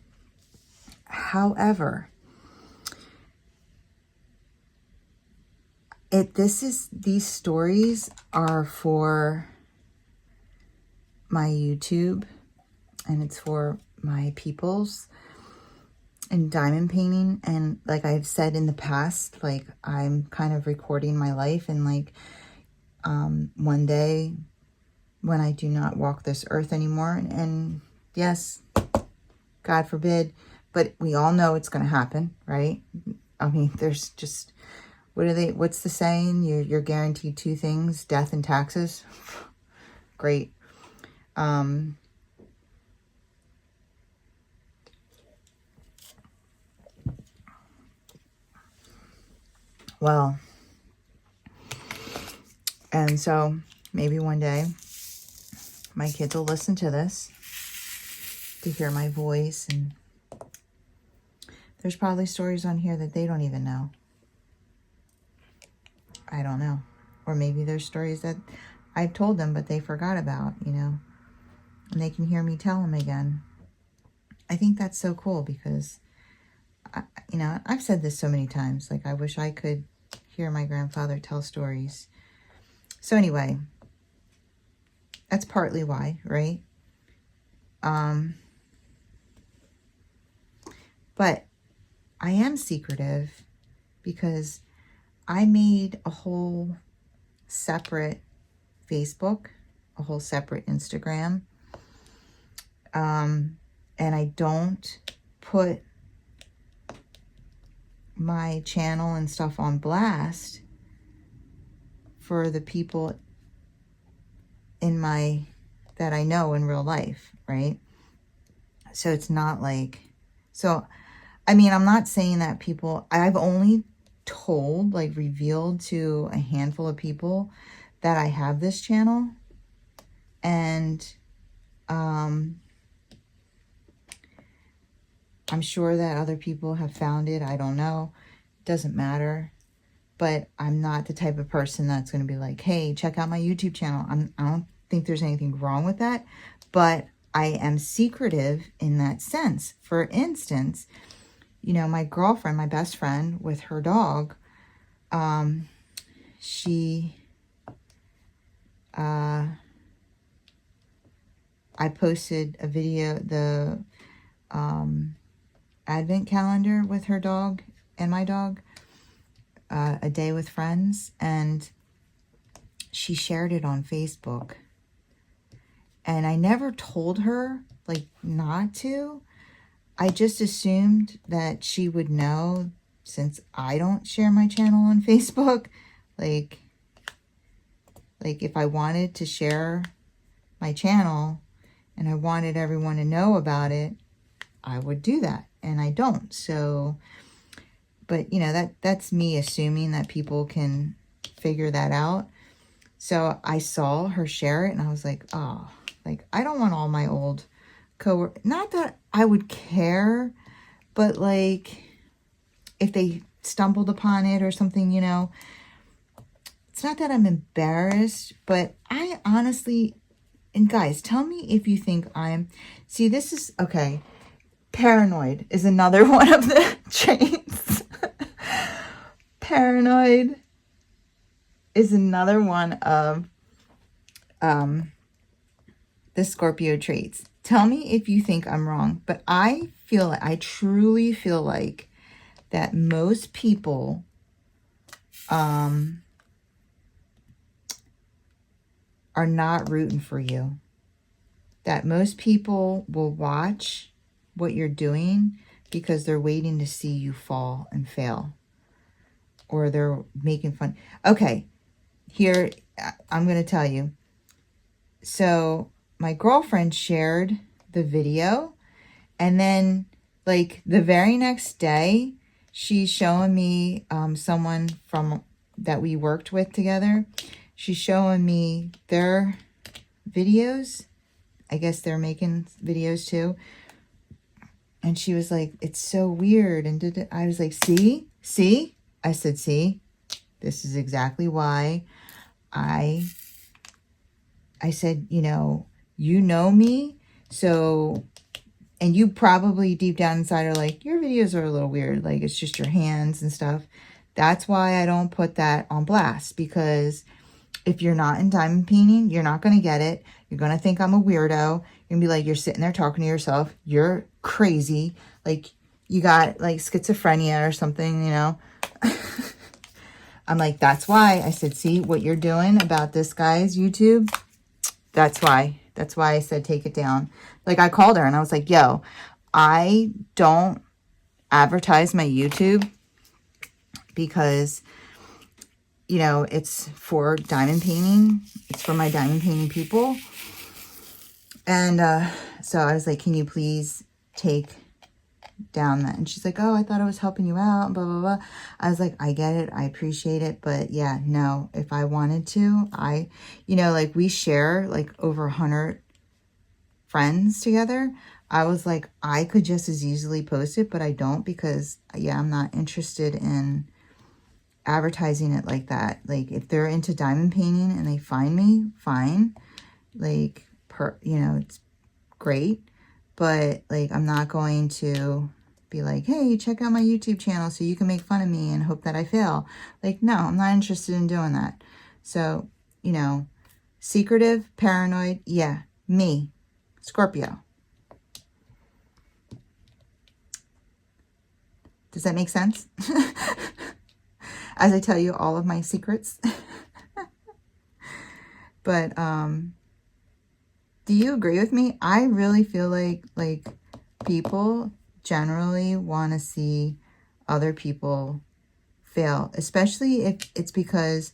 However, these stories are for my YouTube, and it's for my peoples in diamond painting. And like I've said in the past, like I'm kind of recording my life, and like one day when I do not walk this earth anymore, and yes, God forbid, but we all know it's going to happen, right? I mean, there's just, what's the saying? You're guaranteed two things, death and taxes. Great. Well, and so maybe one day my kids will listen to this to hear my voice, and there's probably stories on here that they don't even know. I don't know. Or maybe there's stories that I've told them but they forgot about, you know, and they can hear me tell them again. I think that's so cool because, you know, I've said this so many times, like I wish I could hear my grandfather tell stories. So anyway, that's partly why, right? But I am secretive because I made a whole separate Facebook, a whole separate Instagram. And I don't put my channel and stuff on blast for the people that I know in real life, right? So it's not like, so, I mean, I'm not saying that I've only told, like revealed to a handful of people that I have this channel. And, I'm sure that other people have found it. I don't know. It doesn't matter. But I'm not the type of person that's going to be like, hey, check out my YouTube channel. I don't think there's anything wrong with that. But I am secretive in that sense. For instance, you know, my girlfriend, my best friend with her dog, I posted a video, the advent calendar with her dog and my dog, a day with friends, and she shared it on Facebook. And I never told her, like, not to. I just assumed that she would know, since I don't share my channel on Facebook. Like if I wanted to share my channel and I wanted everyone to know about it, I would do that. And I don't. So, but you know, that's me assuming that people can figure that out. So I saw her share it and I was like, oh, like I don't want all my old not that I would care, but like if they stumbled upon it or something, you know, it's not that I'm embarrassed, but I honestly, and guys, tell me if you think see, this is, okay, paranoid is another one of the traits. Paranoid is another one of the Scorpio traits. Tell me if you think I'm wrong, but I truly feel like that most people are not rooting for you. That most people will watch what you're doing because they're waiting to see you fall and fail. Or they're making fun. Okay, here, I'm going to tell you. So my girlfriend shared the video, and then like the very next day, she's showing me someone that we worked with together. She's showing me their videos. I guess they're making videos too. And she was like, it's so weird. And I was like, see? I said, see, this is exactly why I said, you know me, so, and you probably deep down inside are like, your videos are a little weird, like it's just your hands and stuff. That's why I don't put that on blast, because if you're not in diamond painting, you're not going to get it. You're going to think I'm a weirdo. You're going to be like, you're sitting there talking to yourself. You're crazy. Like, you got like schizophrenia or something, you know. I'm like, that's why. I said, see what you're doing about this guy's YouTube? That's why. That's why I said take it down. Like, I called her and I was like, yo, I don't advertise my YouTube because, you know, it's for diamond painting. It's for my diamond painting people. And so I was like, can you please take down that? And she's like, oh, I thought I was helping you out, blah, blah, blah. I was like, I get it. I appreciate it. But yeah, no, if I wanted to, you know, like we share like over 100 friends together. I was like, I could just as easily post it, but I don't because, yeah, I'm not interested in advertising it like that. Like, if they're into diamond painting and they find me, fine. Like, you know, it's great. But, like, I'm not going to be like, hey, check out my YouTube channel so you can make fun of me and hope that I fail. Like, no, I'm not interested in doing that. So, you know, secretive, paranoid, yeah, me, Scorpio. Does that make sense? As I tell you all of my secrets. But, do you agree with me? I really feel like people generally want to see other people fail, especially if it's because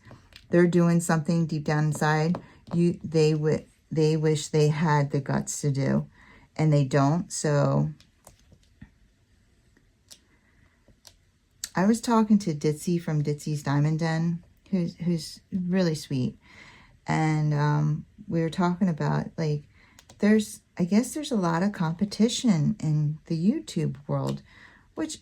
they're doing something deep down inside they wish they had the guts to do, and they don't. So I was talking to Ditzy from Ditzy's Diamond Den, who's really sweet, and we were talking about, like, I guess there's a lot of competition in the YouTube world, which,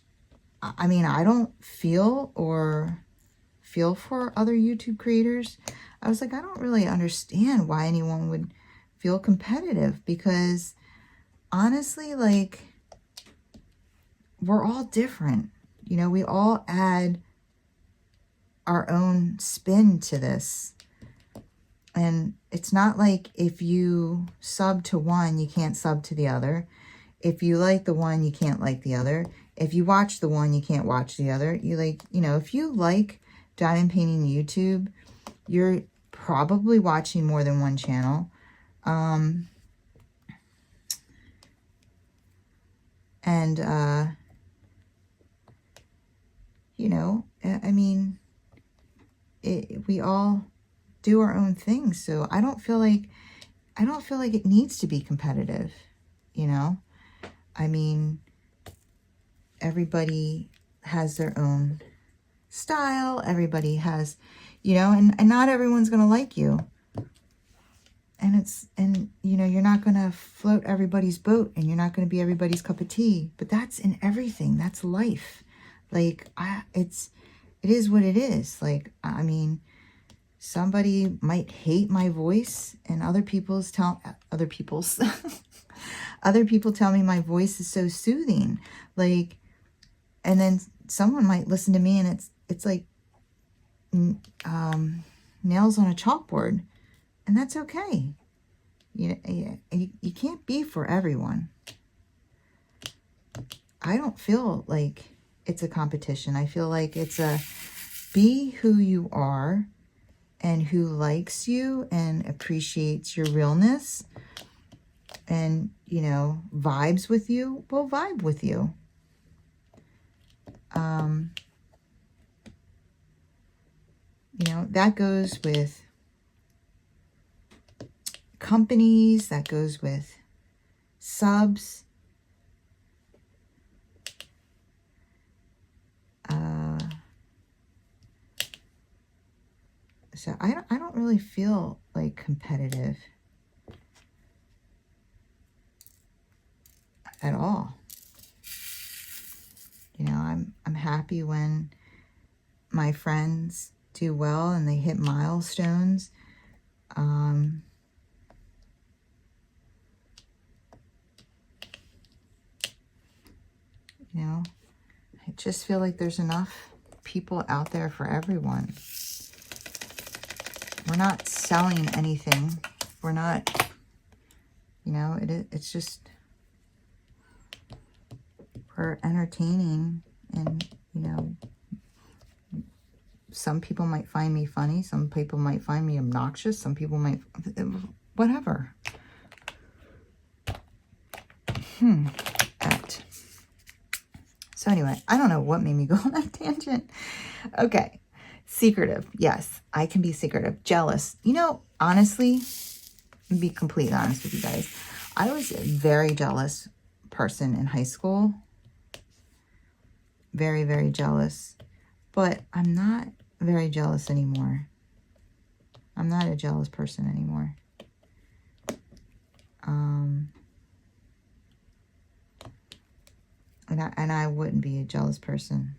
I mean, I don't feel for other YouTube creators. I was like, I don't really understand why anyone would feel competitive, because honestly, like, we're all different. You know, we all add our own spin to this. And it's not like if you sub to one, you can't sub to the other. If you like the one, you can't like the other. If you watch the one, you can't watch the other. You know, if you like diamond painting YouTube, you're probably watching more than one channel. You know, I mean, we all do our own thing. So I don't feel like it needs to be competitive, you know? I mean, everybody has their own style. Everybody has, you know, and not everyone's going to like you. And you know, you're not going to float everybody's boat, and you're not going to be everybody's cup of tea, but that's in everything. That's life. Like, it is what it is. Like, I mean, somebody might hate my voice, and other people tell me my voice is so soothing. Like, and then someone might listen to me and it's like nails on a chalkboard, and that's okay. You can't be for everyone. I don't feel like it's a competition. I feel like it's a be who you are, and who likes you and appreciates your realness and, you know, vibes with you, will vibe with you. You know, that goes with companies, that goes with subs. So I don't really feel like competitive at all. You know, I'm happy when my friends do well and they hit milestones. You know, I just feel like there's enough people out there for everyone. We're not selling anything. We're not, you know, it's just, we're entertaining. And, you know, some people might find me funny. Some people might find me obnoxious. Some people might, whatever. So anyway, I don't know what made me go on that tangent. Okay. Secretive. Yes, I can be secretive. Jealous. You know, honestly, be completely honest with you guys. I was a very jealous person in high school. Very, very jealous. But I'm not very jealous anymore. I'm not a jealous person anymore. And I wouldn't be a jealous person.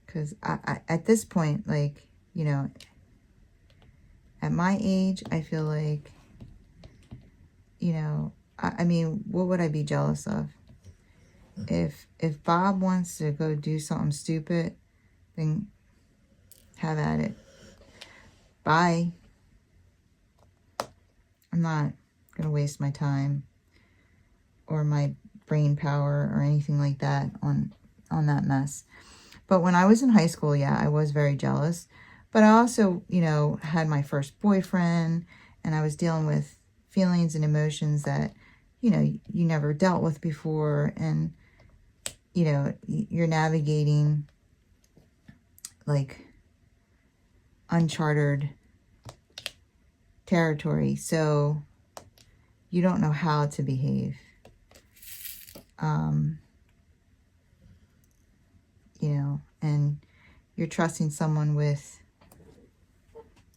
Because I at this point, like, you know, at my age, I feel like, you know, I mean, what would I be jealous of? If Bob wants to go do something stupid, then have at it. Bye. I'm not going to waste my time or my brain power or anything like that on that mess. But when I was in high school, yeah, I was very jealous. But I also, you know, had my first boyfriend, and I was dealing with feelings and emotions that, you know, you never dealt with before. And, you know, you're navigating, like, uncharted territory. So you don't know how to behave. You know, and you're trusting someone with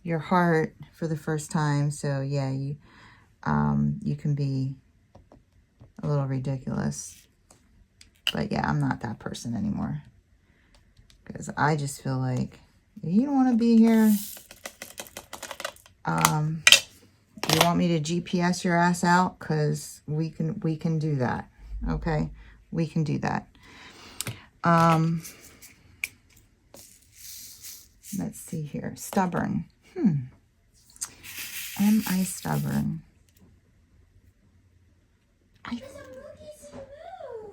your heart for the first time. So yeah, you can be a little ridiculous. But yeah, I'm not that person anymore. Because I just feel like, if you don't want to be here, you want me to GPS your ass out? Because we can do that. Okay? We can do that. Let's see here. Stubborn. Am I stubborn? I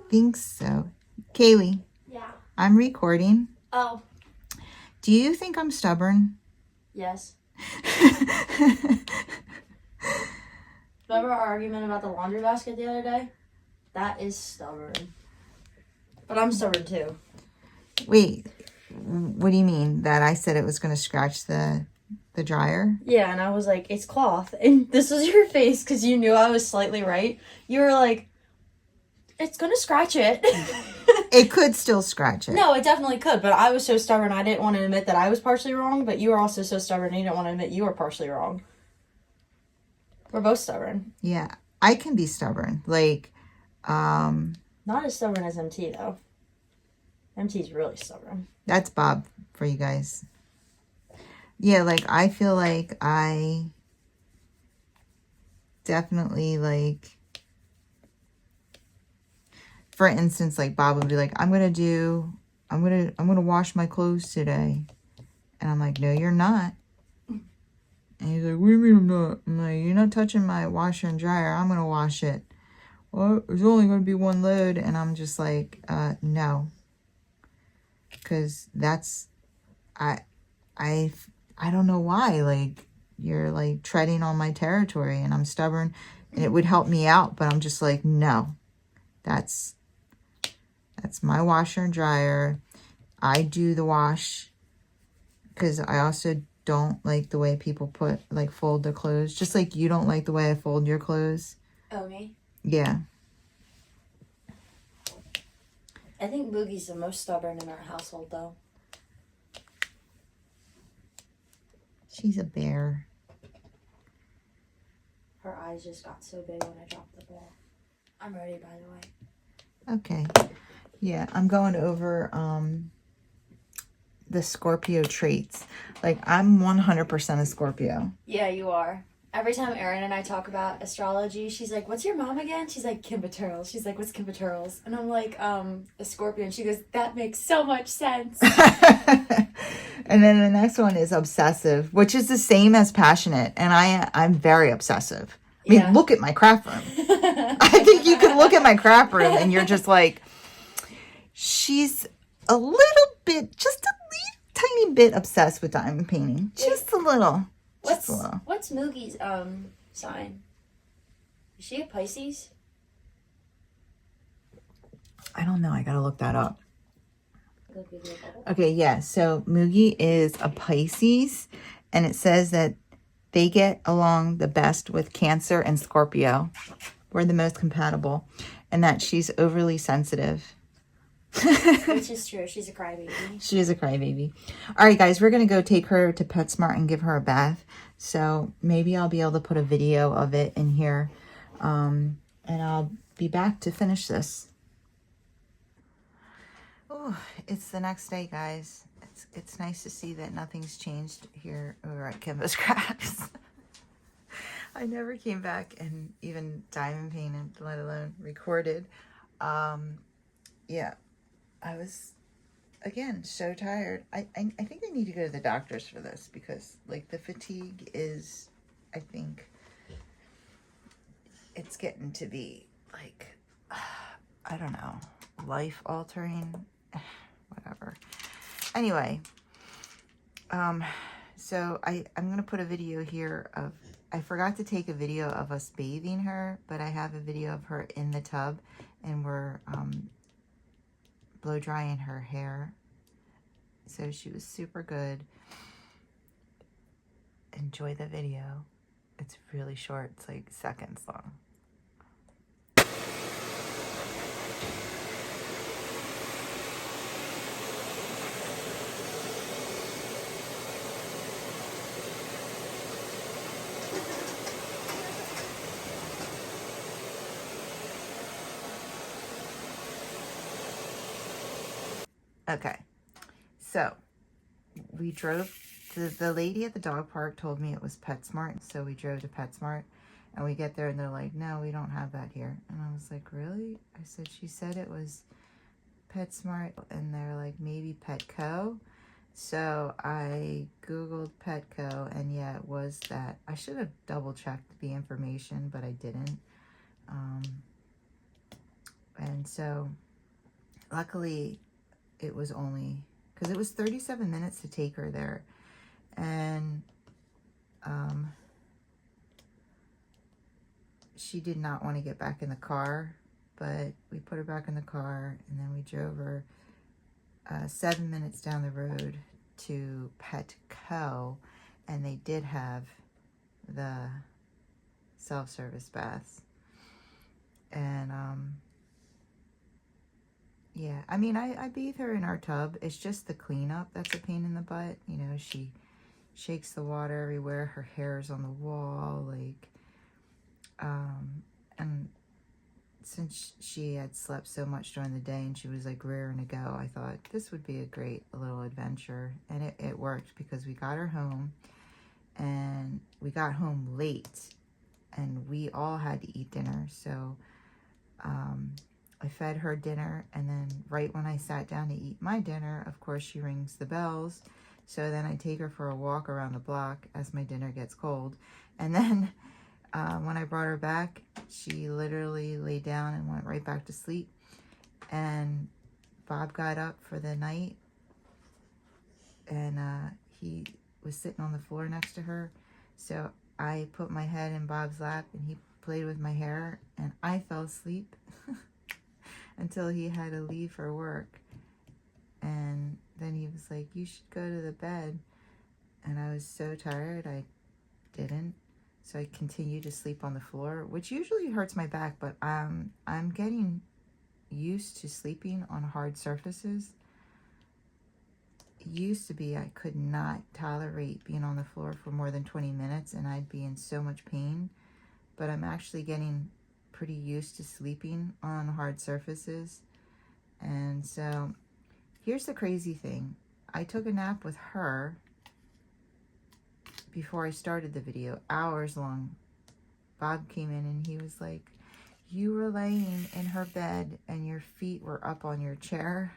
think so. Kaylee. Yeah. I'm recording. Oh. Do you think I'm stubborn? Yes. Remember our argument about the laundry basket the other day? That is stubborn. But I'm stubborn too. Wait, what do you mean? That I said it was going to scratch the dryer? Yeah, and I was like, it's cloth. And this was your face because you knew I was slightly right. You were like, it's going to scratch it. It could still scratch it. No, it definitely could. But I was so stubborn, I didn't want to admit that I was partially wrong. But you were also so stubborn, you didn't want to admit you were partially wrong. We're both stubborn. Yeah, I can be stubborn. Like, not as stubborn as MT, though. MT's really stubborn. That's Bob for you guys. Yeah, like, I feel like I definitely, like, for instance, like, Bob would be like, I'm gonna wash my clothes today. And I'm like, no, you're not. And he's like, what do you mean I'm not? I'm like, you're not touching my washer and dryer. I'm gonna wash it. Well, there's only gonna be one load. And I'm just like, no. Because that's, I don't know why, like, you're, like, treading on my territory, and I'm stubborn, and it would help me out, but I'm just like, no, that's my washer and dryer. I do the wash, because I also don't like the way people fold their clothes, just like you don't like the way I fold your clothes. Oh, me? Yeah. I think Boogie's the most stubborn in our household, though. She's a bear. Her eyes just got so big when I dropped the ball. I'm ready, by the way. Okay. Yeah, I'm going over the Scorpio traits. Like, I'm 100% a Scorpio. Yeah, you are. Every time Erin and I talk about astrology, she's like, "What's your mom again?" She's like, "Kimba She's like, "What's Kimba?" And I'm like, "A Scorpio." And she goes, "That makes so much sense." And then the next one is obsessive, which is the same as passionate. And I'm very obsessive. I mean, Yeah. look at my craft room. I think you can look at my craft room and you're just like, she's a little bit, just a tiny bit obsessed with diamond painting. Just a little. Just a little. What's Mugi's sign? Is she a Pisces? I don't know. I gotta look that up. Okay, yeah. So Mugi is a Pisces, and it says that they get along the best with Cancer and Scorpio. We're the most compatible, and that she's overly sensitive. Which is true. She's a crybaby. She is a crybaby. All right, guys, we're going to go take her to PetSmart and give her a bath. So maybe I'll be able to put a video of it in here. And I'll be back to finish this. Oh, it's the next day, guys. It's nice to see that nothing's changed here over at Kimbaskrafts. I never came back and even diamond painted, let alone recorded. Yeah, I was, again, so tired. I think I need to go to the doctors for this because, like, the fatigue is, I think, it's getting to be, like, I don't know, life-altering, whatever. Anyway, so I'm going to put a video here of, I forgot to take a video of us bathing her, but I have a video of her in the tub, and we're blow drying her hair. So she was super good. Enjoy the video. It's really short. It's like seconds long. Okay, so we drove, the lady at the dog park told me it was PetSmart, so we drove to PetSmart, and we get there and they're like, no, we don't have that here. And I was like, really? I said, she said it was PetSmart, and they're like, maybe Petco. So I Googled Petco, and yeah, it was that. I should have double checked the information, but I didn't. And so luckily it was only, because it was 37 minutes to take her there. And she did not want to get back in the car, but we put her back in the car, and then we drove her 7 minutes down the road to Petco, and they did have the self-service baths. And yeah, I mean, I bathe her in our tub. It's just the cleanup that's a pain in the butt. You know, she shakes the water everywhere. Her hair's on the wall, like, and since she had slept so much during the day and she was like raring to go, I thought this would be a great little adventure. And it worked, because we got her home, and we got home late, and we all had to eat dinner. So I fed her dinner, and then right when I sat down to eat my dinner, of course, she rings the bells. So then I take her for a walk around the block as my dinner gets cold. And then when I brought her back, she literally lay down and went right back to sleep. And Bob got up for the night, and he was sitting on the floor next to her. So I put my head in Bob's lap, and he played with my hair, and I fell asleep until he had to leave for work. And then he was like, you should go to the bed. And I was so tired, I didn't. So I continued to sleep on the floor, which usually hurts my back, but I'm getting used to sleeping on hard surfaces. It used to be I could not tolerate being on the floor for more than 20 minutes, and I'd be in so much pain. But I'm actually getting pretty used to sleeping on hard surfaces. And so here's the crazy thing. I took a nap with her before I started the video, hours long, Bob came in and he was like, you were laying in her bed and your feet were up on your chair.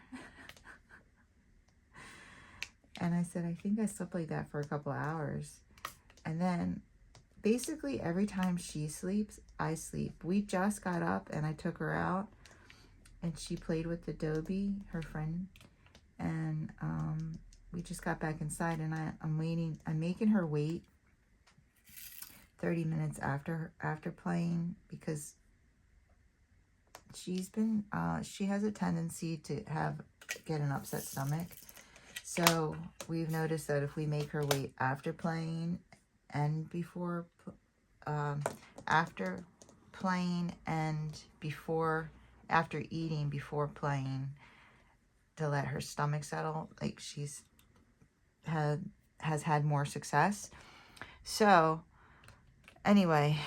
And I said, I think I slept like that for a couple of hours. And then basically every time she sleeps, I sleep. We just got up and I took her out and she played with the Dobie, her friend. And we just got back inside and I'm waiting. I'm making her wait 30 minutes after playing because she's been, she has a tendency to get an upset stomach. So we've noticed that if we make her wait after playing and before, after playing and after eating, before playing, to let her stomach settle, like has had more success. So anyway,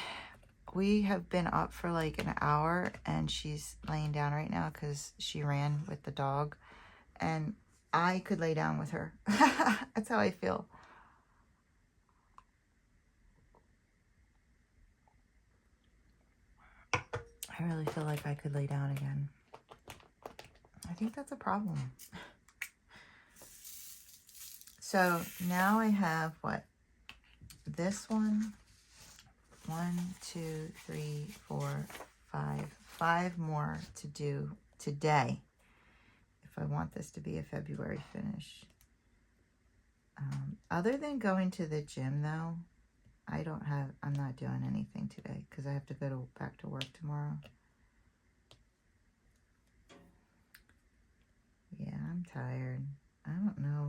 we have been up for like an hour and she's laying down right now because she ran with the dog and I could lay down with her. That's how I feel. I really feel like I could lay down again. I think that's a problem. So now I have what? This one. 1, 2, 3, 4, 5. 5 more to do today. If I want this to be a February finish. Other than going to the gym though, I'm not doing anything today because I have to go back to work tomorrow. Yeah, I'm tired. I don't know.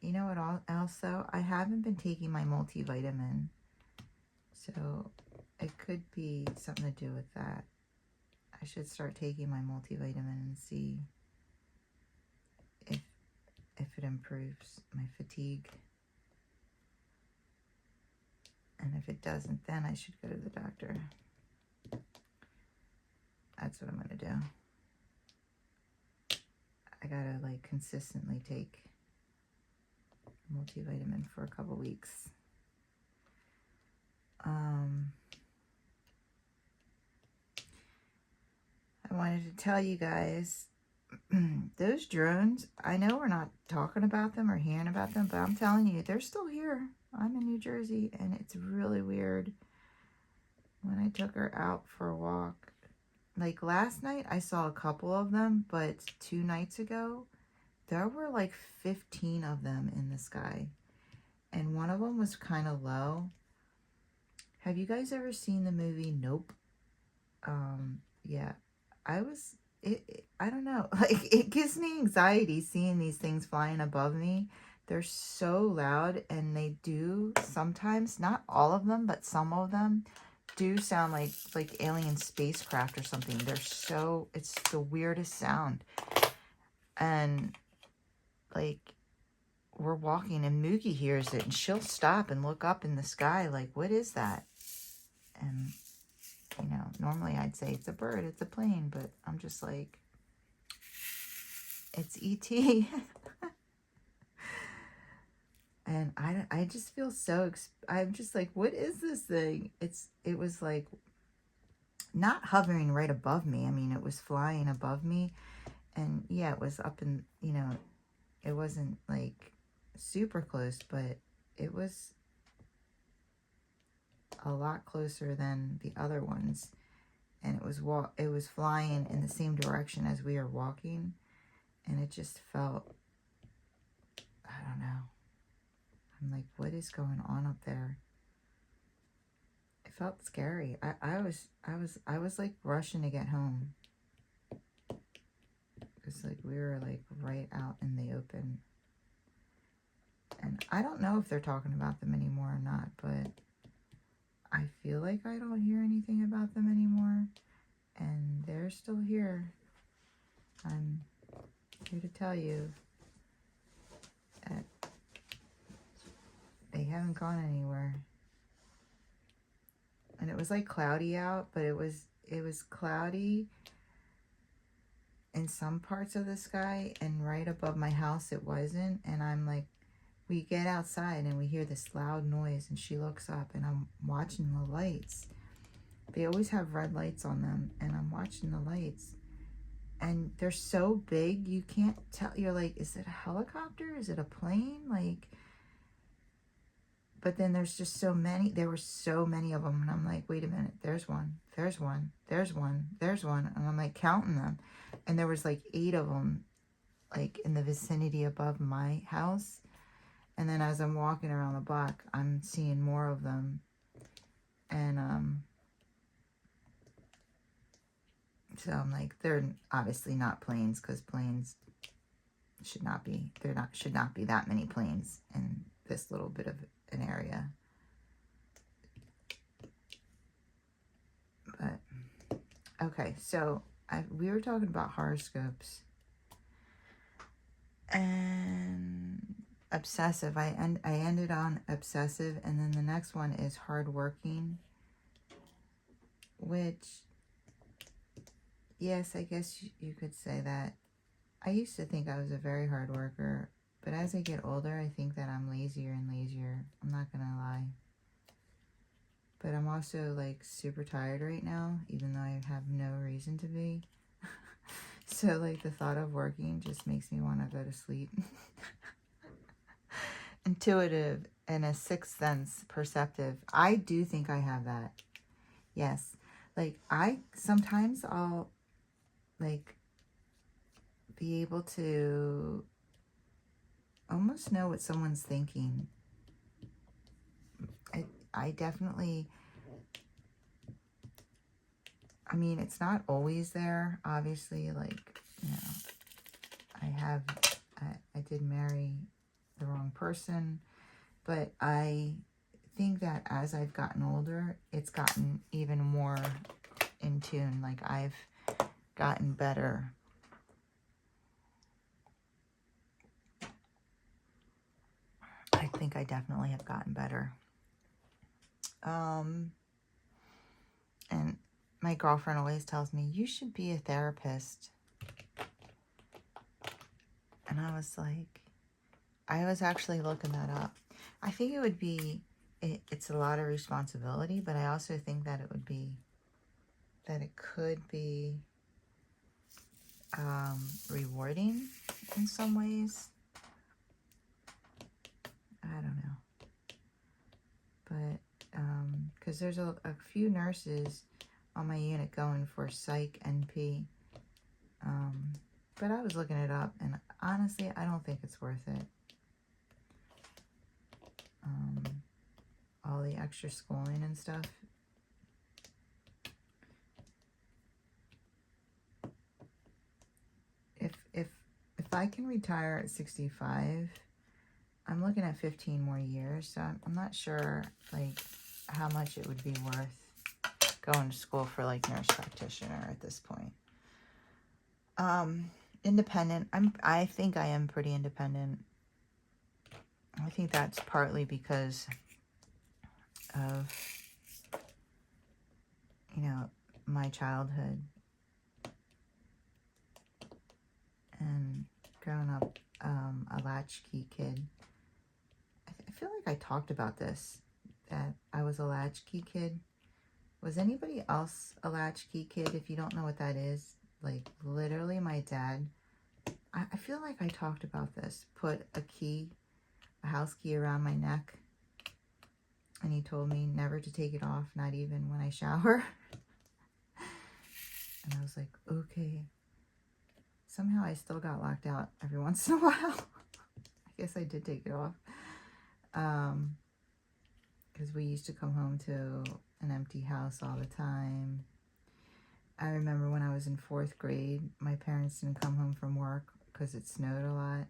You know what else though? I haven't been taking my multivitamin. So it could be something to do with that. I should start taking my multivitamin and see if it improves my fatigue. And if it doesn't, then I should go to the doctor. That's what I'm going to do. I got to like consistently take multivitamin for a couple weeks. I wanted to tell you guys, those drones, I know we're not talking about them or hearing about them, but I'm telling you, they're still here. I'm in New Jersey, and it's really weird. When I took her out for a walk, like last night, I saw a couple of them, but 2 nights ago, there were like 15 of them in the sky, and one of them was kind of low. Have you guys ever seen the movie Nope? Yeah, I don't know, like it gives me anxiety seeing these things flying above me. They're so loud, and they do sometimes, not all of them, but some of them do sound like alien spacecraft or something. It's the weirdest sound. And like we're walking and Mugi hears it and she'll stop and look up in the sky like, what is that? And you know, normally I'd say it's a bird, it's a plane, but I'm just like, it's E.T. And I just feel I'm just like, what is this thing? It was like not hovering right above me. I mean, it was flying above me, and yeah, it was up in, you know, it wasn't like super close, but it was a lot closer than the other ones, and it was flying in the same direction as we were walking, and it just felt, I don't know. I'm like, what is going on up there? It felt scary. I was like rushing to get home. It's like we were like right out in the open. And I don't know if they're talking about them anymore or not, but I feel like I don't hear anything about them anymore. And they're still here. I'm here to tell you that they haven't gone anywhere. And it was like cloudy out, but it was cloudy in some parts of the sky, and right above my house it wasn't. And I'm like, we get outside and we hear this loud noise, and she looks up, and I'm watching the lights. They always have red lights on them, and I'm watching the lights, and they're so big you can't tell. You're like, is it a helicopter? Is it a plane? Like, but then there's just so many. There were so many of them, and I'm like, wait a minute. There's one. There's one. There's one. There's one. And I'm like counting them, and there was like 8 of them, like in the vicinity above my house. And then as I'm walking around the block, I'm seeing more of them, and so I'm like, they're obviously not planes, because planes should not be, should not be that many planes in this little bit of an area. But okay, so we were talking about horoscopes and obsessive. I ended on obsessive, and then the next one is hardworking, which, yes, I guess you could say that. I used to think I was a very hard worker, but as I get older, I think that I'm lazier and lazier. I'm not gonna lie. But I'm also like super tired right now, even though I have no reason to be. So like the thought of working just makes me want to go to sleep. Intuitive and a sixth sense, perceptive. I do think I have that. Yes. Like sometimes I'll like be able to almost know what someone's thinking. I definitely, I mean, it's not always there, obviously. Like, you know, I did marry the wrong person, but I think that as I've gotten older, it's gotten even more in tune. Like, I've gotten better. I think I definitely have gotten better. And my girlfriend always tells me, you should be a therapist. And I was like, I was actually looking that up. I think it would be, it's a lot of responsibility, but I also think that it would be, that it could be rewarding in some ways. I don't know. But, because there's a few nurses on my unit going for psych NP. But I was looking it up, and honestly, I don't think it's worth it. All the extra schooling and stuff. If I can retire at 65, I'm looking at 15 more years, so I'm not sure like how much it would be worth going to school for like nurse practitioner at this point. Independent. I think I am pretty independent. I think that's partly because of, you know, my childhood and growing up a latchkey kid. I feel like I talked about this, that I was a latchkey kid. Was anybody else a latchkey kid? If you don't know what that is, like literally my dad, I feel like I talked about this, put a house key around my neck, and he told me never to take it off, not even when I shower. And I was like, okay. Somehow I still got locked out every once in a while. I guess I did take it off. Because we used to come home to an empty house all the time. I remember when I was in 4th grade, my parents didn't come home from work because it snowed a lot.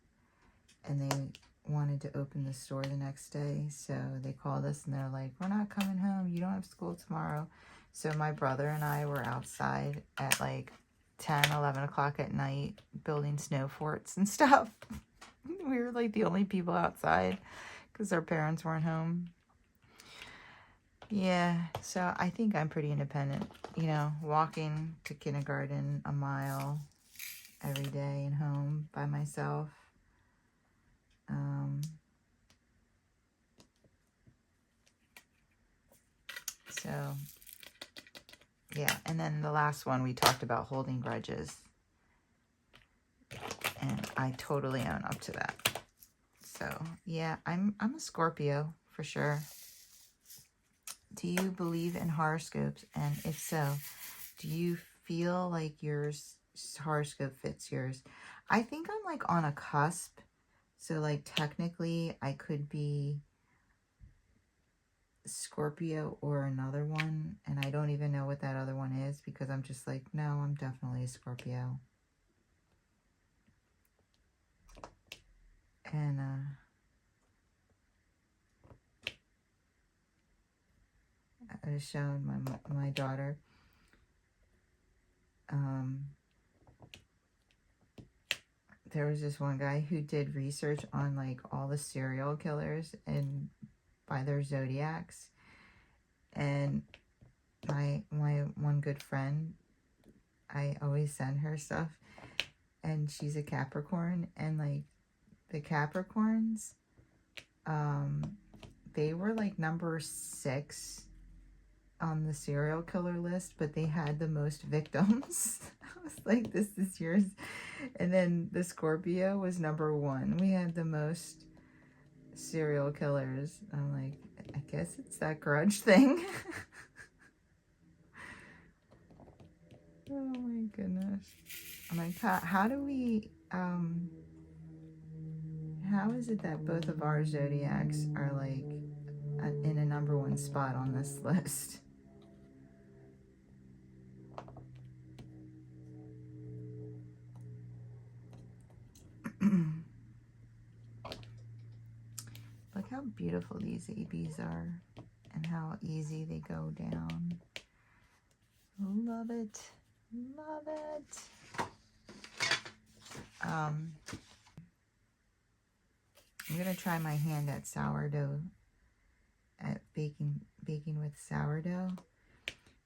And they wanted to open the store the next day. So they called us and they're like, we're not coming home. You don't have school tomorrow. So my brother and I were outside at like 10, 11 o'clock at night building snow forts and stuff. We were like the only people outside because our parents weren't home. Yeah, so I think I'm pretty independent. You know, walking to kindergarten a mile every day and home by myself. So, yeah. And then the last one, we talked about holding grudges. And I totally own up to that. So, yeah, I'm a Scorpio for sure. Do you believe in horoscopes? And if so, do you feel like your horoscope fits yours? I think I'm like on a cusp. So like technically I could be Scorpio or another one. And I don't even know what that other one is because I'm just like, no, I'm definitely a Scorpio. And I was showing my daughter. There was this one guy who did research on like all the serial killers and by their zodiacs. And my one good friend, I always send her stuff, and she's a Capricorn, and like the Capricorns, they were like number 6 on the serial killer list, but they had the most victims. I was like, this is yours. And then the Scorpio was number 1. We had the most serial killers. I'm like, I guess it's that grudge thing. Oh my goodness. I'm like, how do we, how is it that both of our zodiacs are like in a number 1 spot on this list? Look how beautiful these ABs are and how easy they go down. Love it. Love it. I'm going to try my hand at sourdough, at baking with sourdough.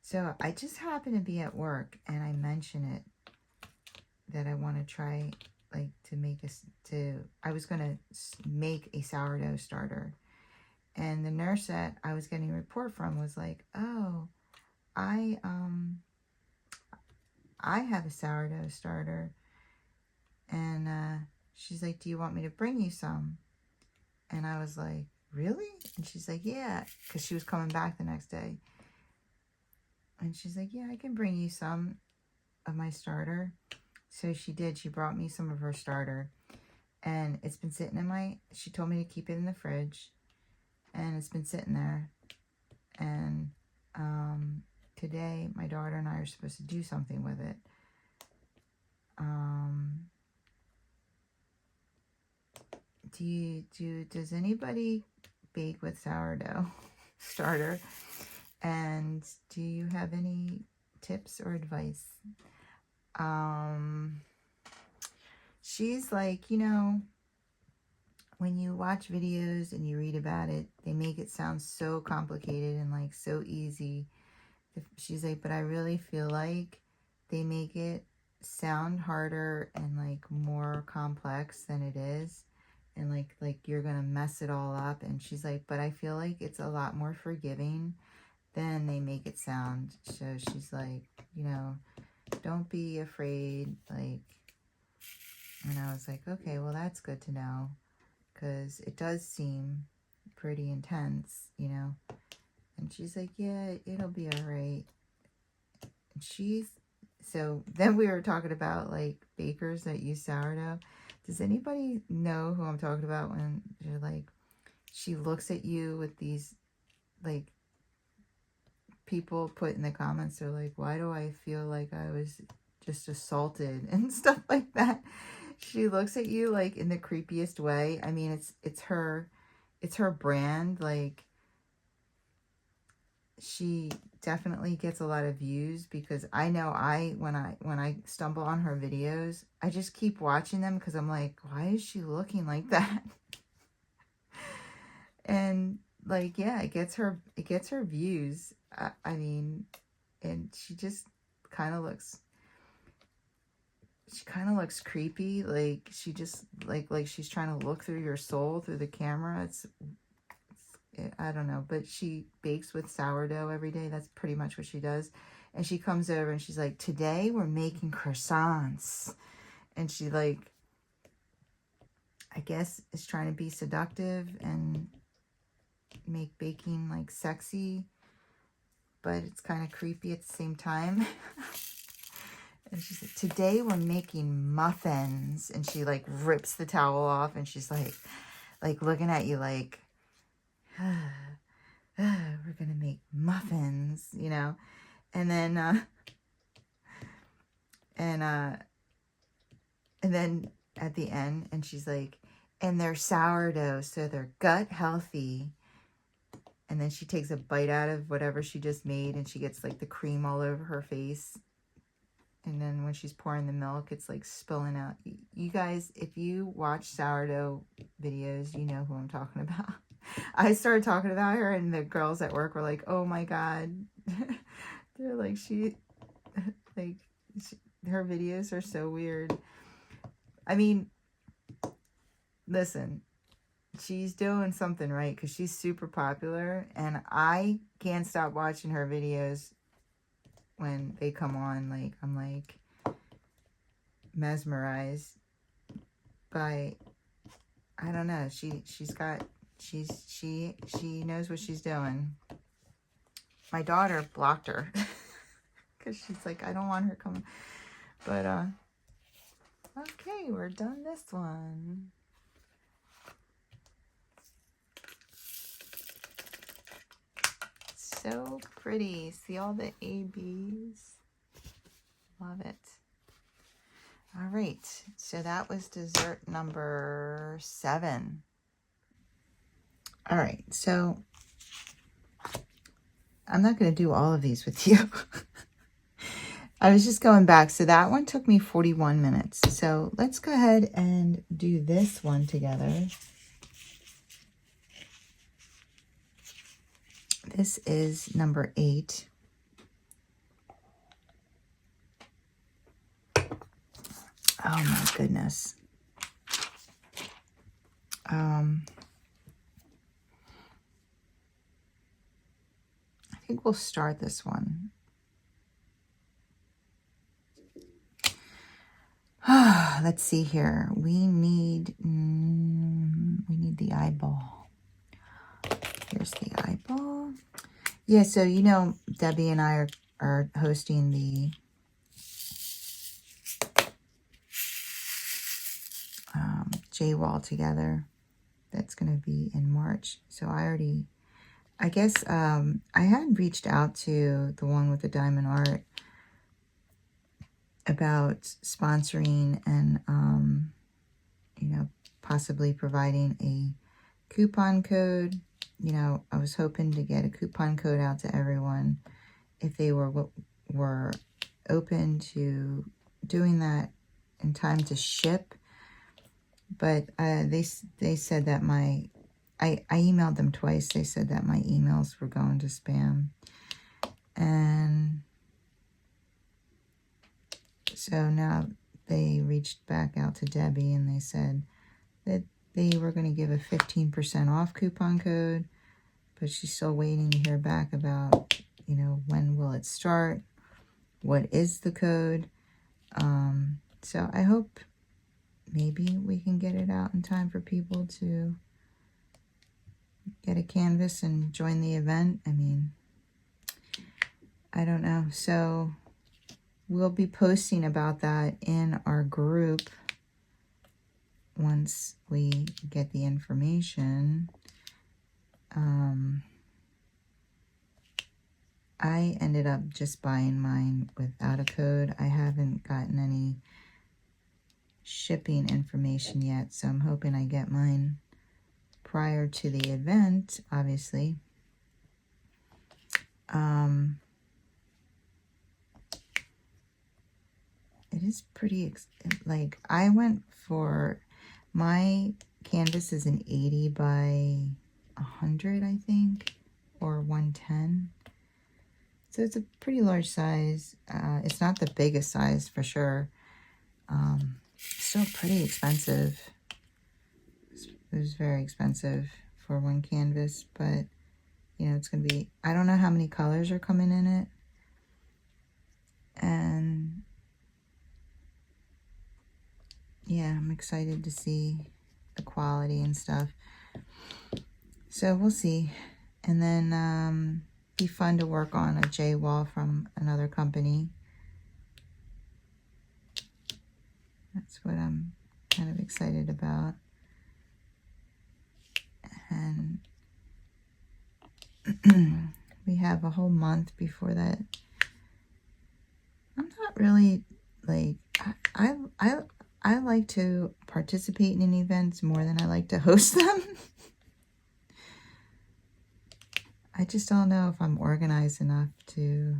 So I just happen to be at work and I mention it that I want to try like to make I was going to make a sourdough starter. And the nurse that I was getting a report from was like, oh, I have a sourdough starter. And she's like, do you want me to bring you some? And I was like, really? And she's like, yeah, because she was coming back the next day. And she's like, yeah, I can bring you some of my starter. So she did. She brought me some of her starter. And it's been sitting in she told me to keep it in the fridge. And it's been sitting there. And today, my daughter and I are supposed to do something with it. Does anybody bake with sourdough starter? And do you have any tips or advice? She's like, you know, when you watch videos and you read about it, they make it sound so complicated and like so easy. She's like, but I really feel like they make it sound harder and like more complex than it is. And like you're gonna mess it all up. And she's like, but I feel like it's a lot more forgiving than they make it sound. So she's like, you know, don't be afraid. Like, and I was like, okay, well, that's good to know, because it does seem pretty intense, you know. And she's like, yeah, it'll be all right. And so then we were talking about like bakers that use sourdough. Does anybody know who I'm talking about when you're like, she looks at you with these, like, people put in the comments, they're like, why do I feel like I was just assaulted and stuff like that? She looks at you like in the creepiest way. I mean, it's her brand. Like, she definitely gets a lot of views because I know when I stumble on her videos, I just keep watching them because I'm like, why is she looking like that? And like, yeah, it gets her views. I mean, and she just kind of looks creepy. Like she just like she's trying to look through your soul through the camera. I don't know, but she bakes with sourdough every day. That's pretty much what she does. And she comes over and she's like, today we're making croissants. And she like, I guess is trying to be seductive and make baking like sexy, but it's kind of creepy at the same time. And she said, today we're making muffins. And she like rips the towel off and she's like looking at you like, we're gonna make muffins, you know. And then and then at the end, and she's like, and they're sourdough, so they're gut healthy. And then she takes a bite out of whatever she just made, and she gets like the cream all over her face. And then when she's pouring the milk, it's like spilling out. You guys, if you watch sourdough videos, you know who I'm talking about. I started talking about her, and the girls at work were like, oh my God. They're like, her videos are so weird. I mean, listen, she's doing something right because she's super popular, and I can't stop watching her videos when they come on. Like, I'm like mesmerized by, I don't know, she knows what she's doing. My daughter blocked her because she's like, I don't want her coming. But okay, we're done this one. So pretty. See all the ABs? Love it. All right, so that was dessert number 7. All right, so I'm not going to do all of these with you. I was just going back. So that one took me 41 minutes. So let's go ahead and do this one together. This is number 8. Oh my goodness. I think we'll start this one. Let's see here. We need the eyeball. Here's the eyeball. Yeah, so you know Debbie and I are hosting the J-Wall together. That's going to be in March. So I guess I had reached out to the one with the diamond art about sponsoring and, you know, possibly providing a coupon code. You know, I was hoping to get a coupon code out to everyone if they were open to doing that in time to ship. But they said that I emailed them twice. They said that my emails were going to spam. And so now they reached back out to Debbie and they said that they were going to give a 15% off coupon code, but she's still waiting to hear back about, you know, when will it start? What is the code? So I hope maybe we can get it out in time for people to get a canvas and join the event. I mean, I don't know. So we'll be posting about that in our group once we get the information. I ended up just buying mine without a code. I haven't gotten any shipping information yet, so I'm hoping I get mine prior to the event, obviously. It is pretty, like, I went for, my canvas is an 80 by 100, I think, or 110. So it's a pretty large size. It's not the biggest size for sure. Still pretty expensive. It was very expensive for one canvas, but you know, it's going to be, I don't know how many colors are coming in it. And yeah, I'm excited to see the quality and stuff. So we'll see. And then be fun to work on a J wall from another company. That's what I'm kind of excited about. And we have a whole month before that. I'm not really like, I like to participate in events more than I like to host them. I just don't know if I'm organized enough to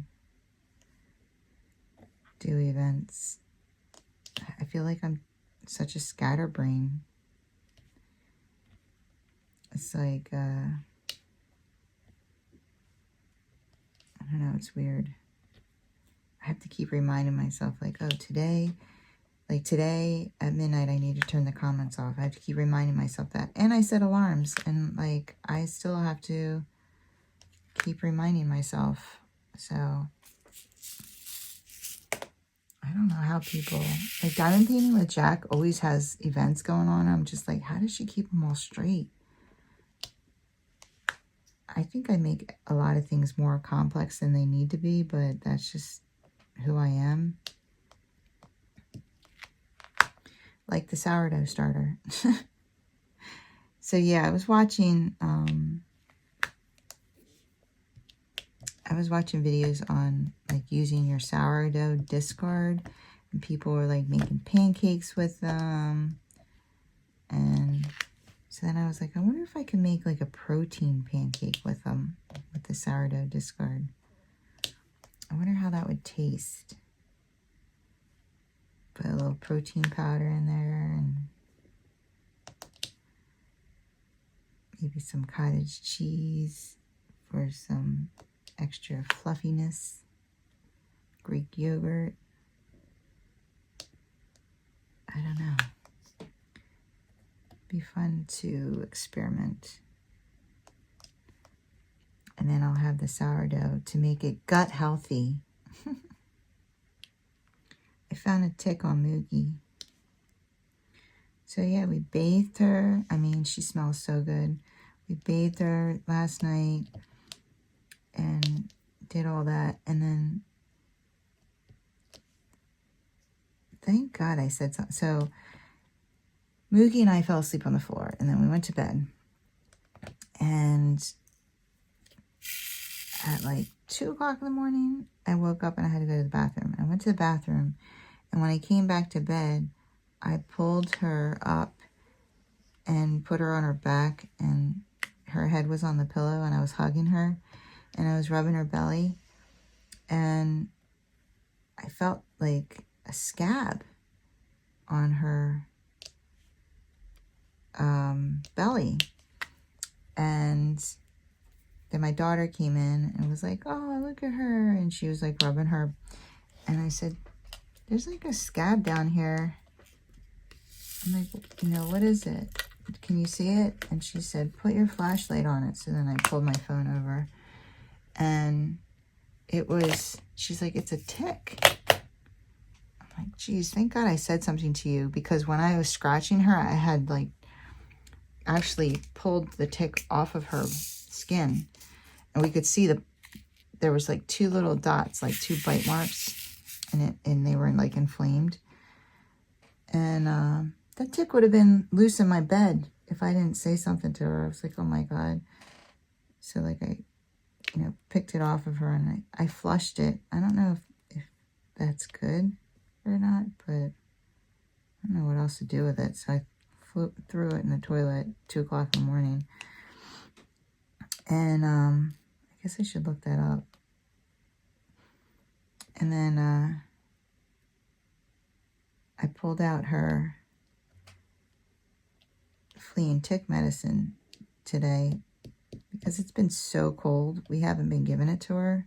do events. I feel like I'm such a scatterbrain. It's like, I don't know, it's weird. I have to keep reminding myself, like, oh, today at midnight, I need to turn the comments off. I have to keep reminding myself that. And I set alarms, and, like, I still have to keep reminding myself. So, I don't know how people, like, Diamond Painting with Jack always has events going on. I'm just like, how does she keep them all straight? I think I make a lot of things more complex than they need to be, but that's just who I am. Like the sourdough starter. So yeah, I was watching videos on like using your sourdough discard, and people were like making pancakes with them. And so then I was like, I wonder if I can make like a protein pancake with them, with the sourdough discard. I wonder how that would taste. Put a little protein powder in there and maybe some cottage cheese for some extra fluffiness. Greek yogurt. I don't know. Be fun to experiment. And then I'll have the sourdough to make it gut healthy. I found a tick on Mugi. So yeah, we bathed her. I mean, she smells so good. We bathed her last night and did all that. And then, thank God I said something. So Mugi and I fell asleep on the floor, and then we went to bed. And at like 2 o'clock in the morning, I woke up and I had to go to the bathroom. I went to the bathroom, and when I came back to bed, I pulled her up and put her on her back, and her head was on the pillow, and I was hugging her, and I was rubbing her belly, and I felt like a scab on her belly. And then my daughter came in and was like, oh, look at her. And she was like rubbing her. And I said, there's like a scab down here. I'm like, you know, what is it? Can you see it? And she said, put your flashlight on it. So then I pulled my phone over. And it was, she's like, it's a tick. I'm like, geez, thank God I said something to you. Because when I was scratching her, I had like actually pulled the tick off of her skin. And we could see there was like 2 little dots, like 2 bite marks. And they were like inflamed. And that tick would have been loose in my bed if I didn't say something to her. I was like, oh my God. So like I, you know, picked it off of her and I flushed it. I don't know if that's good or not, but I don't know what else to do with it. So I threw it in the toilet at 2 o'clock in the morning. And I guess I should look that up. And then I pulled out her flea and tick medicine today because it's been so cold. We haven't been giving it to her,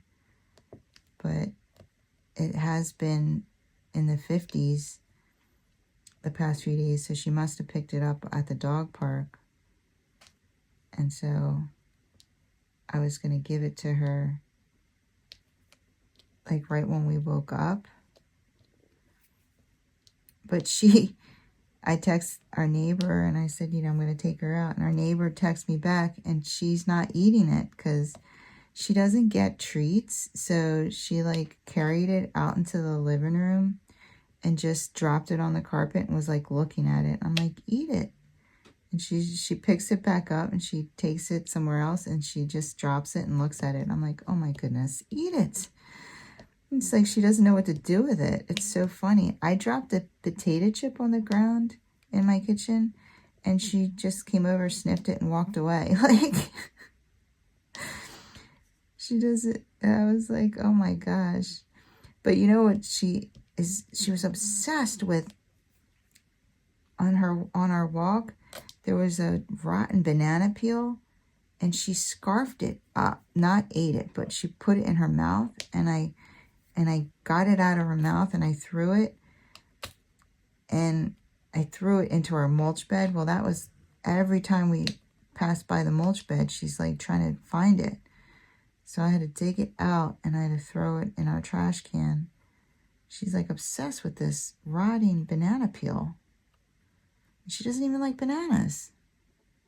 but it has been in the 50s the past few days, so she must have picked it up at the dog park. And so I was going to give it to her like right when we woke up. But I text our neighbor and I said, you know, I'm going to take her out. And our neighbor texts me back and she's not eating it because she doesn't get treats. So she like carried it out into the living room and just dropped it on the carpet and was like looking at it. I'm like, eat it. And she picks it back up and she takes it somewhere else and she just drops it and looks at it. I'm like, oh my goodness, eat it. It's like she doesn't know what to do with it. It's so funny. I dropped a potato chip on the ground in my kitchen and she just came over, sniffed it, and walked away. Like, she does it. I was like, oh my gosh. But you know what she was obsessed with on our walk? There was a rotten banana peel and she scarfed it up, not ate it, but she put it in her mouth and I got it out of her mouth and I threw it into our mulch bed. Well, that was every time we passed by the mulch bed, she's like trying to find it. So I had to dig it out and I had to throw it in our trash can. She's like obsessed with this rotting banana peel. She doesn't even like bananas.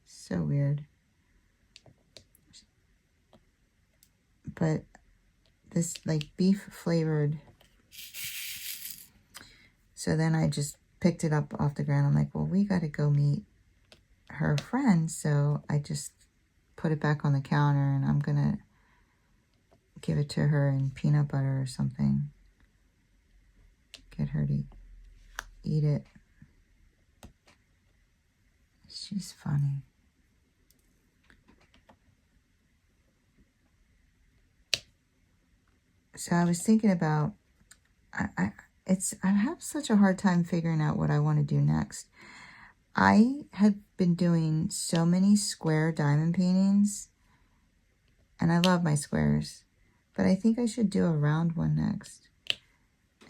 So weird. But this like beef flavored. So then I just picked it up off the ground. I'm like, well, we got to go meet her friend. So I just put it back on the counter and I'm going to give it to her in peanut butter or something. Get her to eat it. She's funny. So I was thinking about, I have such a hard time figuring out what I want to do next. I have been doing so many square diamond paintings, and I love my squares, but I think I should do a round one next.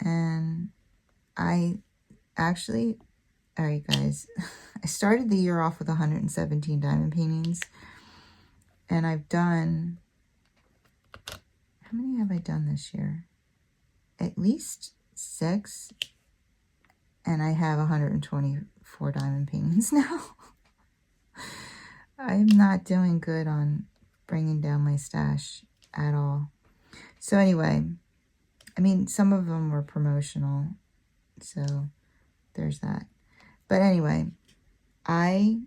And I actually, all right guys, I started the year off with 117 diamond paintings, and I've done, how many have I done this year? At least 6, and I have 124 diamond paintings now. I'm not doing good on bringing down my stash at all. So anyway, I mean, some of them were promotional, so there's that. But anyway, I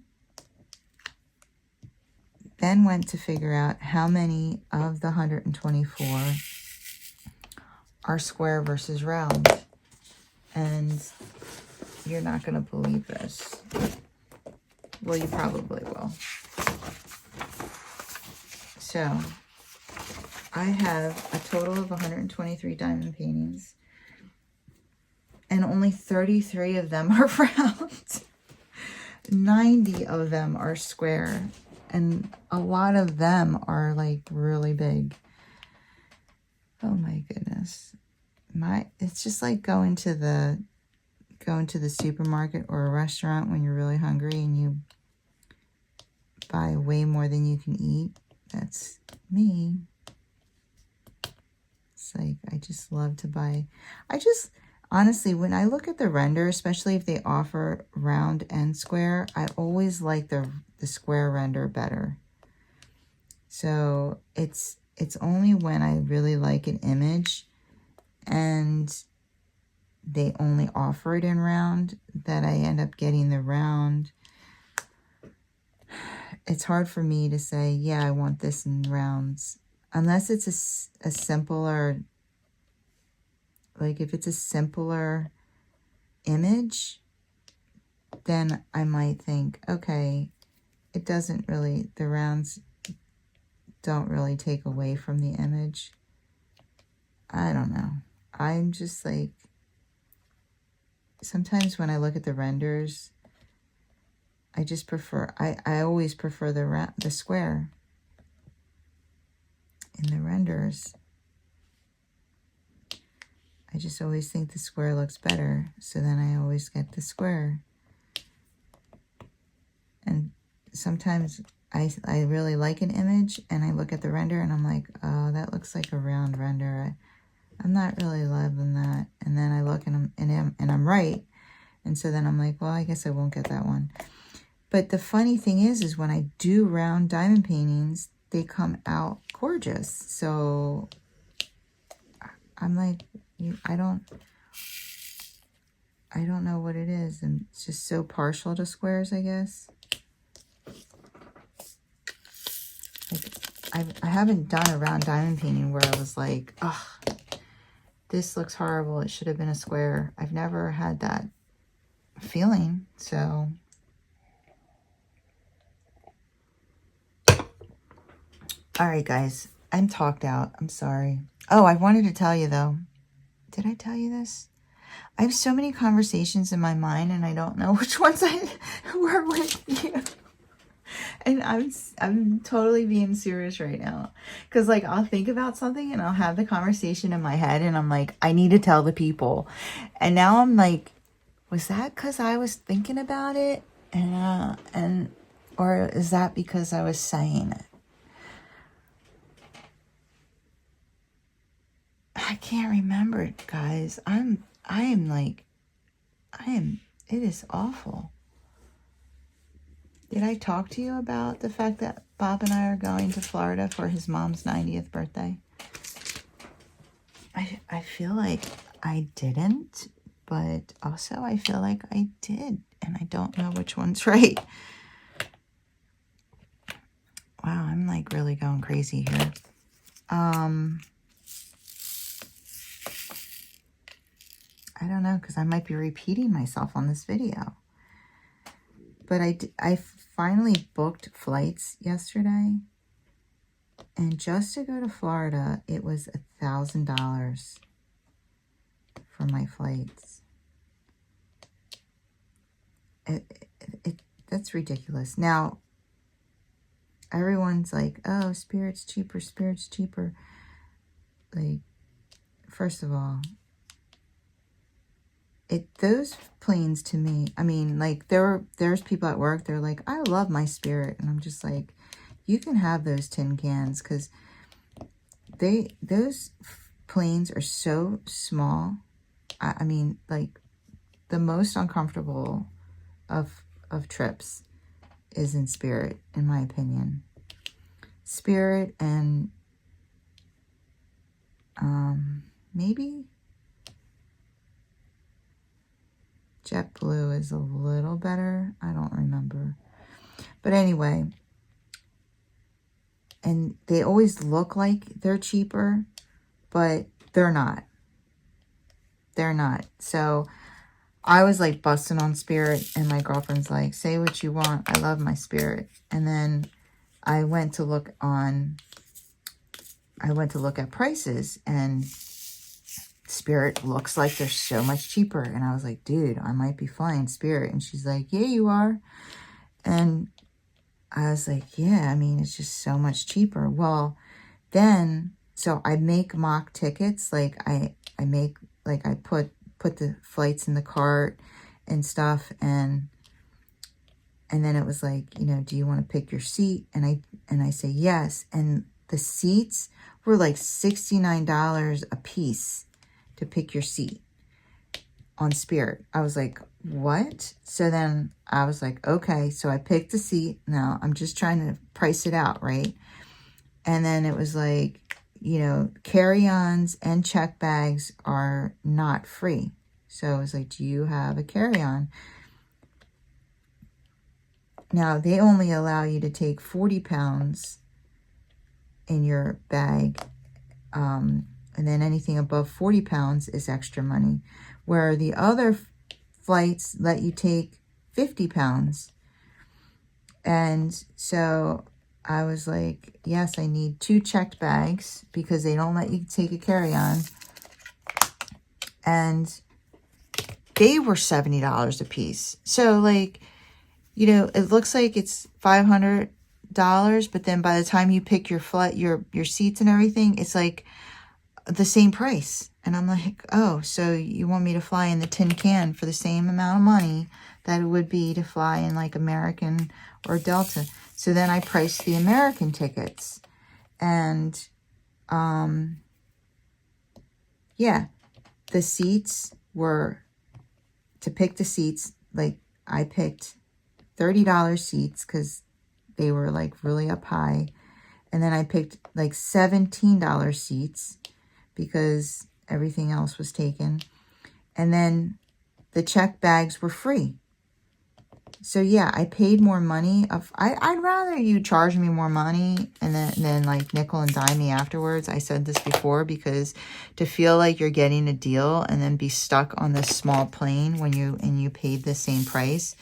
then went to figure out how many of the 124 are square versus round. And you're not going to believe this. Well, you probably will. So, I have a total of 123 diamond paintings. And only 33 of them are round. 90 of them are square. And a lot of them are like really big. Oh my goodness. It's just like going to the supermarket or a restaurant when you're really hungry and you buy way more than you can eat. That's me. It's like I just love to buy. Honestly, when I look at the render, especially if they offer round and square, I always like the square render better. So it's only when I really like an image and they only offer it in round that I end up getting the round. It's hard for me to say, yeah, I want this in rounds. Unless it's a simpler, like if it's a simpler image, then I might think, okay, it doesn't really, the rounds don't really take away from the image. I don't know. I'm just like, sometimes when I look at the renders, I just prefer, I always prefer the square in the renders. I just always think the square looks better, so then I always get the square. And sometimes I really like an image and I look at the render and I'm like, oh, that looks like a round render. I'm not really loving that. And then I look and I'm right. And so then I'm like, well, I guess I won't get that one. But the funny thing is when I do round diamond paintings, they come out gorgeous. So I'm like, I don't know what it is. And it's just so partial to squares, I guess. Like, I haven't done a round diamond painting where I was like, oh, this looks horrible. It should have been a square. I've never had that feeling. So all right, guys, I'm talked out. I'm sorry. Oh, I wanted to tell you though. Did I tell you this? I have so many conversations in my mind and I don't know which ones were with you. And I'm totally being serious right now. Because like I'll think about something and I'll have the conversation in my head and I'm like, I need to tell the people. And now I'm like, was that because I was thinking about it? And or is that because I was saying it? I can't remember it, guys. it is awful. Did I talk to you about the fact that Bob and I are going to Florida for his mom's 90th birthday? I feel like I didn't, but also I feel like I did, and I don't know which one's right. Wow, I'm like really going crazy here. I don't know, because I might be repeating myself on this video. But I finally booked flights yesterday. And just to go to Florida, it was $1,000 for my flights. That's ridiculous. Now, everyone's like, oh, Spirit's cheaper, Spirit's cheaper. Like, first of all, those planes to me, I mean, like there's people at work, they're like, I love my Spirit. And I'm just like, you can have those tin cans because those planes are so small. I mean, like the most uncomfortable of trips is in Spirit, in my opinion. Spirit and maybe JetBlue is a little better. I don't remember. But anyway, and they always look like they're cheaper, but they're not. They're not. So I was like busting on Spirit, and my girlfriend's like, say what you want. I love my Spirit. And then I went to look at prices, and Spirit looks like they're so much cheaper. And I was like, dude, I might be flying Spirit. And she's like, yeah, you are. And I was like, yeah, I mean, it's just so much cheaper. Well, then, so I make mock tickets. Like I put the flights in the cart and stuff. And then it was like, you know, do you want to pick your seat? And I say yes. And the seats were like $69 a piece to pick your seat on Spirit. I was like, what? So then I was like, okay. So I picked the seat. Now I'm just trying to price it out, right? And then it was like, you know, carry-ons and check bags are not free. So I was like, do you have a carry-on? Now they only allow you to take 40 pounds in your bag. And then anything above 40 pounds is extra money. Where the other flights let you take 50 pounds. And so I was like, yes, I need 2 checked bags because they don't let you take a carry-on. And they were $70 a piece. So like, you know, it looks like it's $500, but then by the time you pick your flight, your seats and everything, it's like the same price. And I'm like, oh, so you want me to fly in the tin can for the same amount of money that it would be to fly in like American or Delta. So then I priced the American tickets. And, yeah, the seats were, to pick the seats, like I picked $30 seats because they were like really up high. And then I picked like $17 seats because everything else was taken. And then the check bags were free. So yeah, I paid more money. I'd rather you charge me more money and then like nickel and dime me afterwards. I said this before, because to feel like you're getting a deal and then be stuck on this small plane when you paid the same price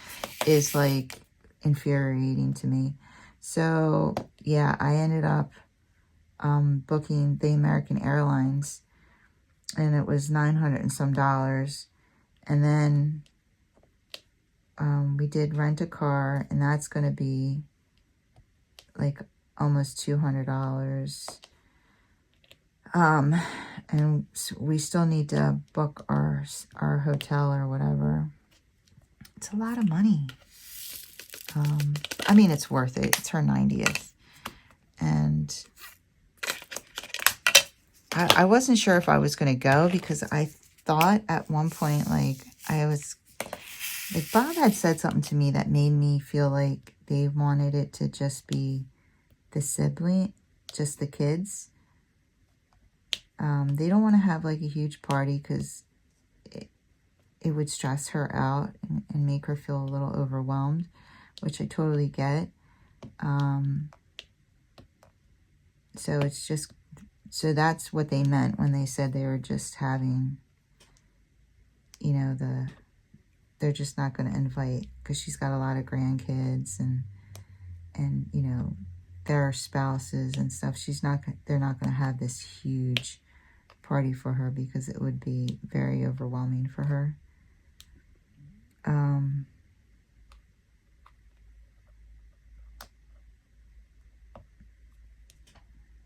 is like infuriating to me. So yeah, I ended up booking the American Airlines, and it was $900 and some. And then we did rent a car, and that's going to be like almost $200. And we still need to book our hotel or whatever. It's a lot of money. I mean, it's worth it. It's her 90th. And I wasn't sure if I was going to go, because I thought at one point, like, like, Bob had said something to me that made me feel like they wanted it to just be the sibling, just the kids. They don't want to have, like, a huge party because it would stress her out and make her feel a little overwhelmed, which I totally get. So it's just, so that's what they meant when they said they were just having, you know, they're just not going to invite, because she's got a lot of grandkids and you know, their spouses and stuff. They're not going to have this huge party for her, because it would be very overwhelming for her.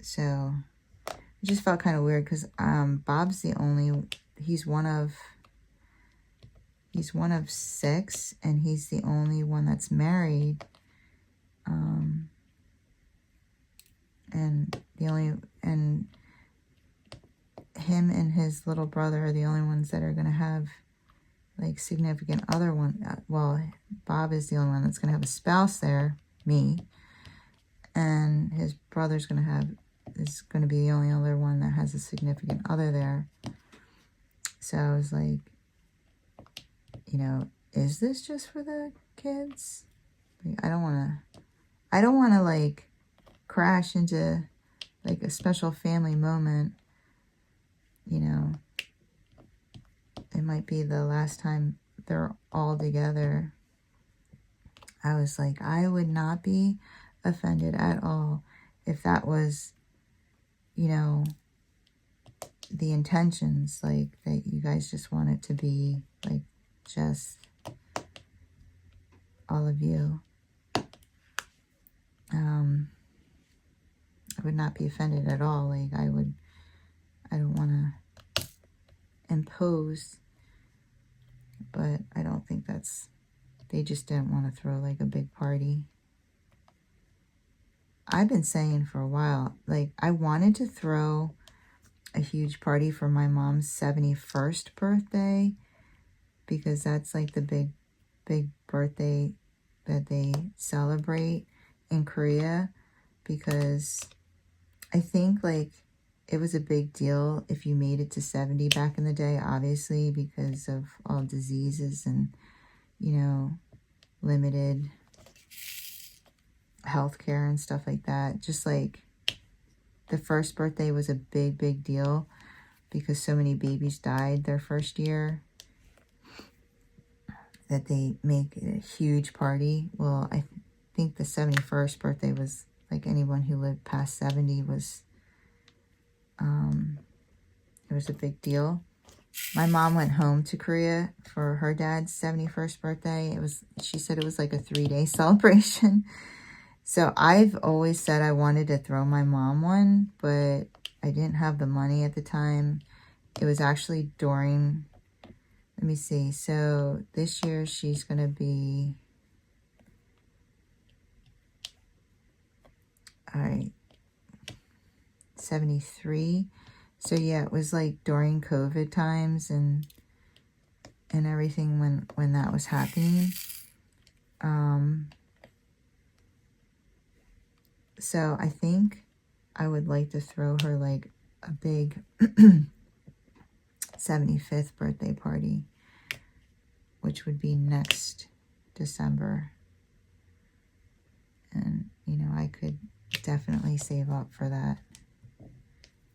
So it just felt kind of weird, because Bob's he's one of 6, and he's the only one that's married. And him and his little brother are the only ones that are going to have like significant other one. Well, Bob is the only one that's going to have a spouse there, me. And his brother's is going to be the only other one that has a significant other there. So I was like, you know, is this just for the kids? Like, I don't want to like crash into like a special family moment. You know, it might be the last time they're all together. I was like, I would not be offended at all if that was, you know, the intentions, like that you guys just want it to be like just all of you. I would not be offended at all. Like I don't want to impose, but I don't think they just didn't want to throw like a big party. I've been saying for a while, like I wanted to throw a huge party for my mom's 71st birthday, because that's like the big birthday that they celebrate in Korea, because I think like it was a big deal if you made it to 70 back in the day, obviously, because of all diseases and, you know, limited healthcare and stuff like that. Just like the first birthday was a big deal because so many babies died their first year that they make a huge party. Well, I think the 71st birthday was like anyone who lived past 70 was, it was a big deal. My mom went home to Korea for her dad's 71st birthday. She said it was like a 3-day celebration. So I've always said I wanted to throw my mom one, but I didn't have the money at the time. It was actually during let me see. So this year she's going to be, all right, 73. So yeah, it was like during COVID times and everything when that was happening. So I think I would like to throw her like a big 75th birthday party, which would be next December. And, you know, I could definitely save up for that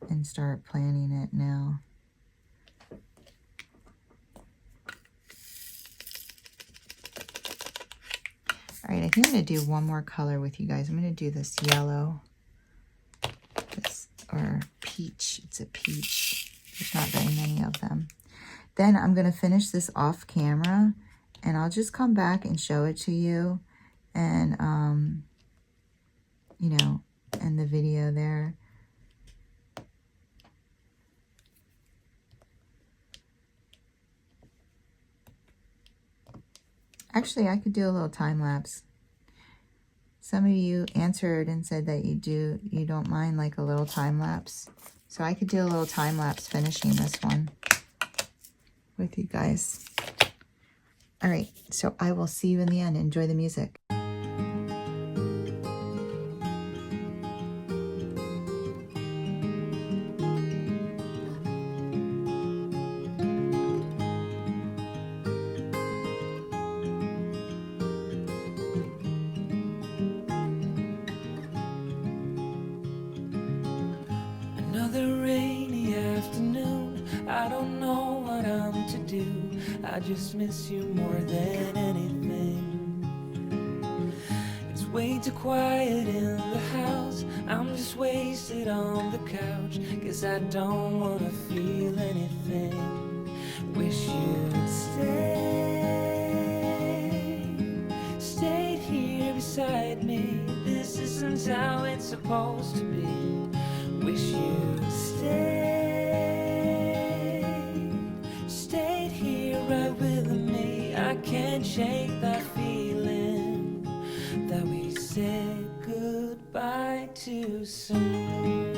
and start planning it now. All right, I think I'm going to do one more color with you guys. I'm going to do this yellow, or peach. It's a peach. There's not very many of them. Then I'm going to finish this off camera, and I'll just come back and show it to you, and, you know, end the video there. Actually, I could do a little time lapse. Some of you answered and said that you don't mind like a little time lapse. So I could do a little time lapse finishing this one with you guys. All right, so I will see you in the end. Enjoy the music. I just miss you more than anything. It's way too quiet in the house. I'm just wasted on the couch. Guess I don't wanna feel anything. Wish you'd stayed here beside me. This isn't how it's supposed to be. Wish you'd stayed here right with me. I can't shake that feeling that we said goodbye too soon.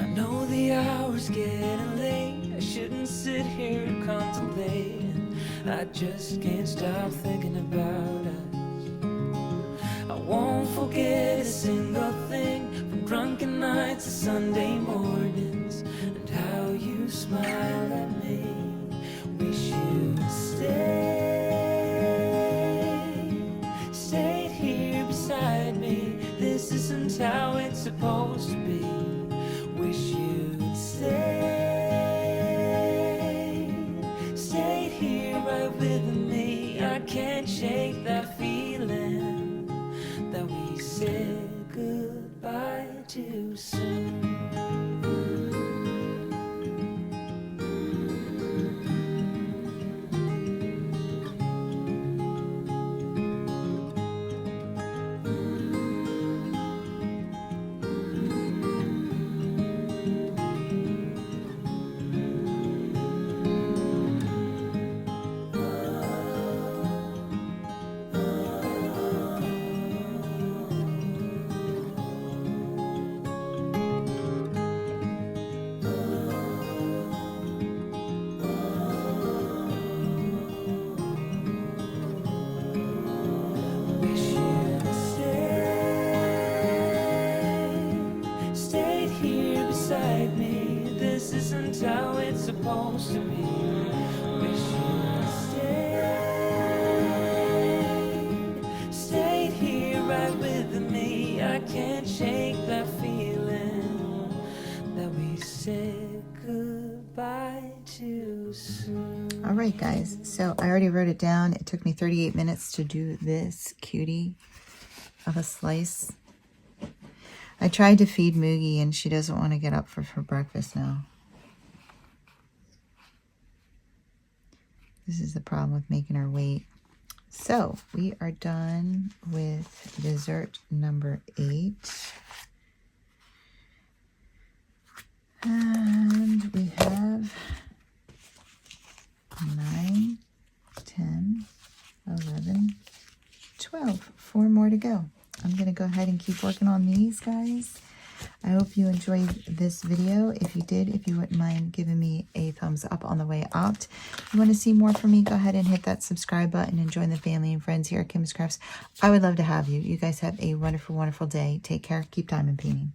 I know the hour's getting late. I shouldn't sit here contemplating. I just can't stop thinking about us. I won't forget a single thing, from drunken nights to Sunday mornings, and how you smile at me. Wish you'd stayed here beside me. This isn't how it's supposed to be. Wish you'd stayed here right with me. I can't shake that feeling that we said goodbye too soon. How it's supposed to be. Wish you'd stayed here right with me. I can't shake that feeling that we said goodbye too soon. All right, guys. So I already wrote it down. It took me 38 minutes to do this cutie of a slice. I tried to feed Mugi, and she doesn't want to get up for breakfast now. This is the problem with making her wait. So we are done with dessert number 8. And we have 9, 10, 11, 12. 4 more to go. I'm going to go ahead and keep working on these, guys. I hope you enjoyed this video. If you did, if you wouldn't mind giving me a thumbs up on the way out. If you want to see more from me, go ahead and hit that subscribe button and join the family and friends here at Kimbaskrafts. I would love to have you. You guys have a wonderful, wonderful day. Take care. Keep diamond painting.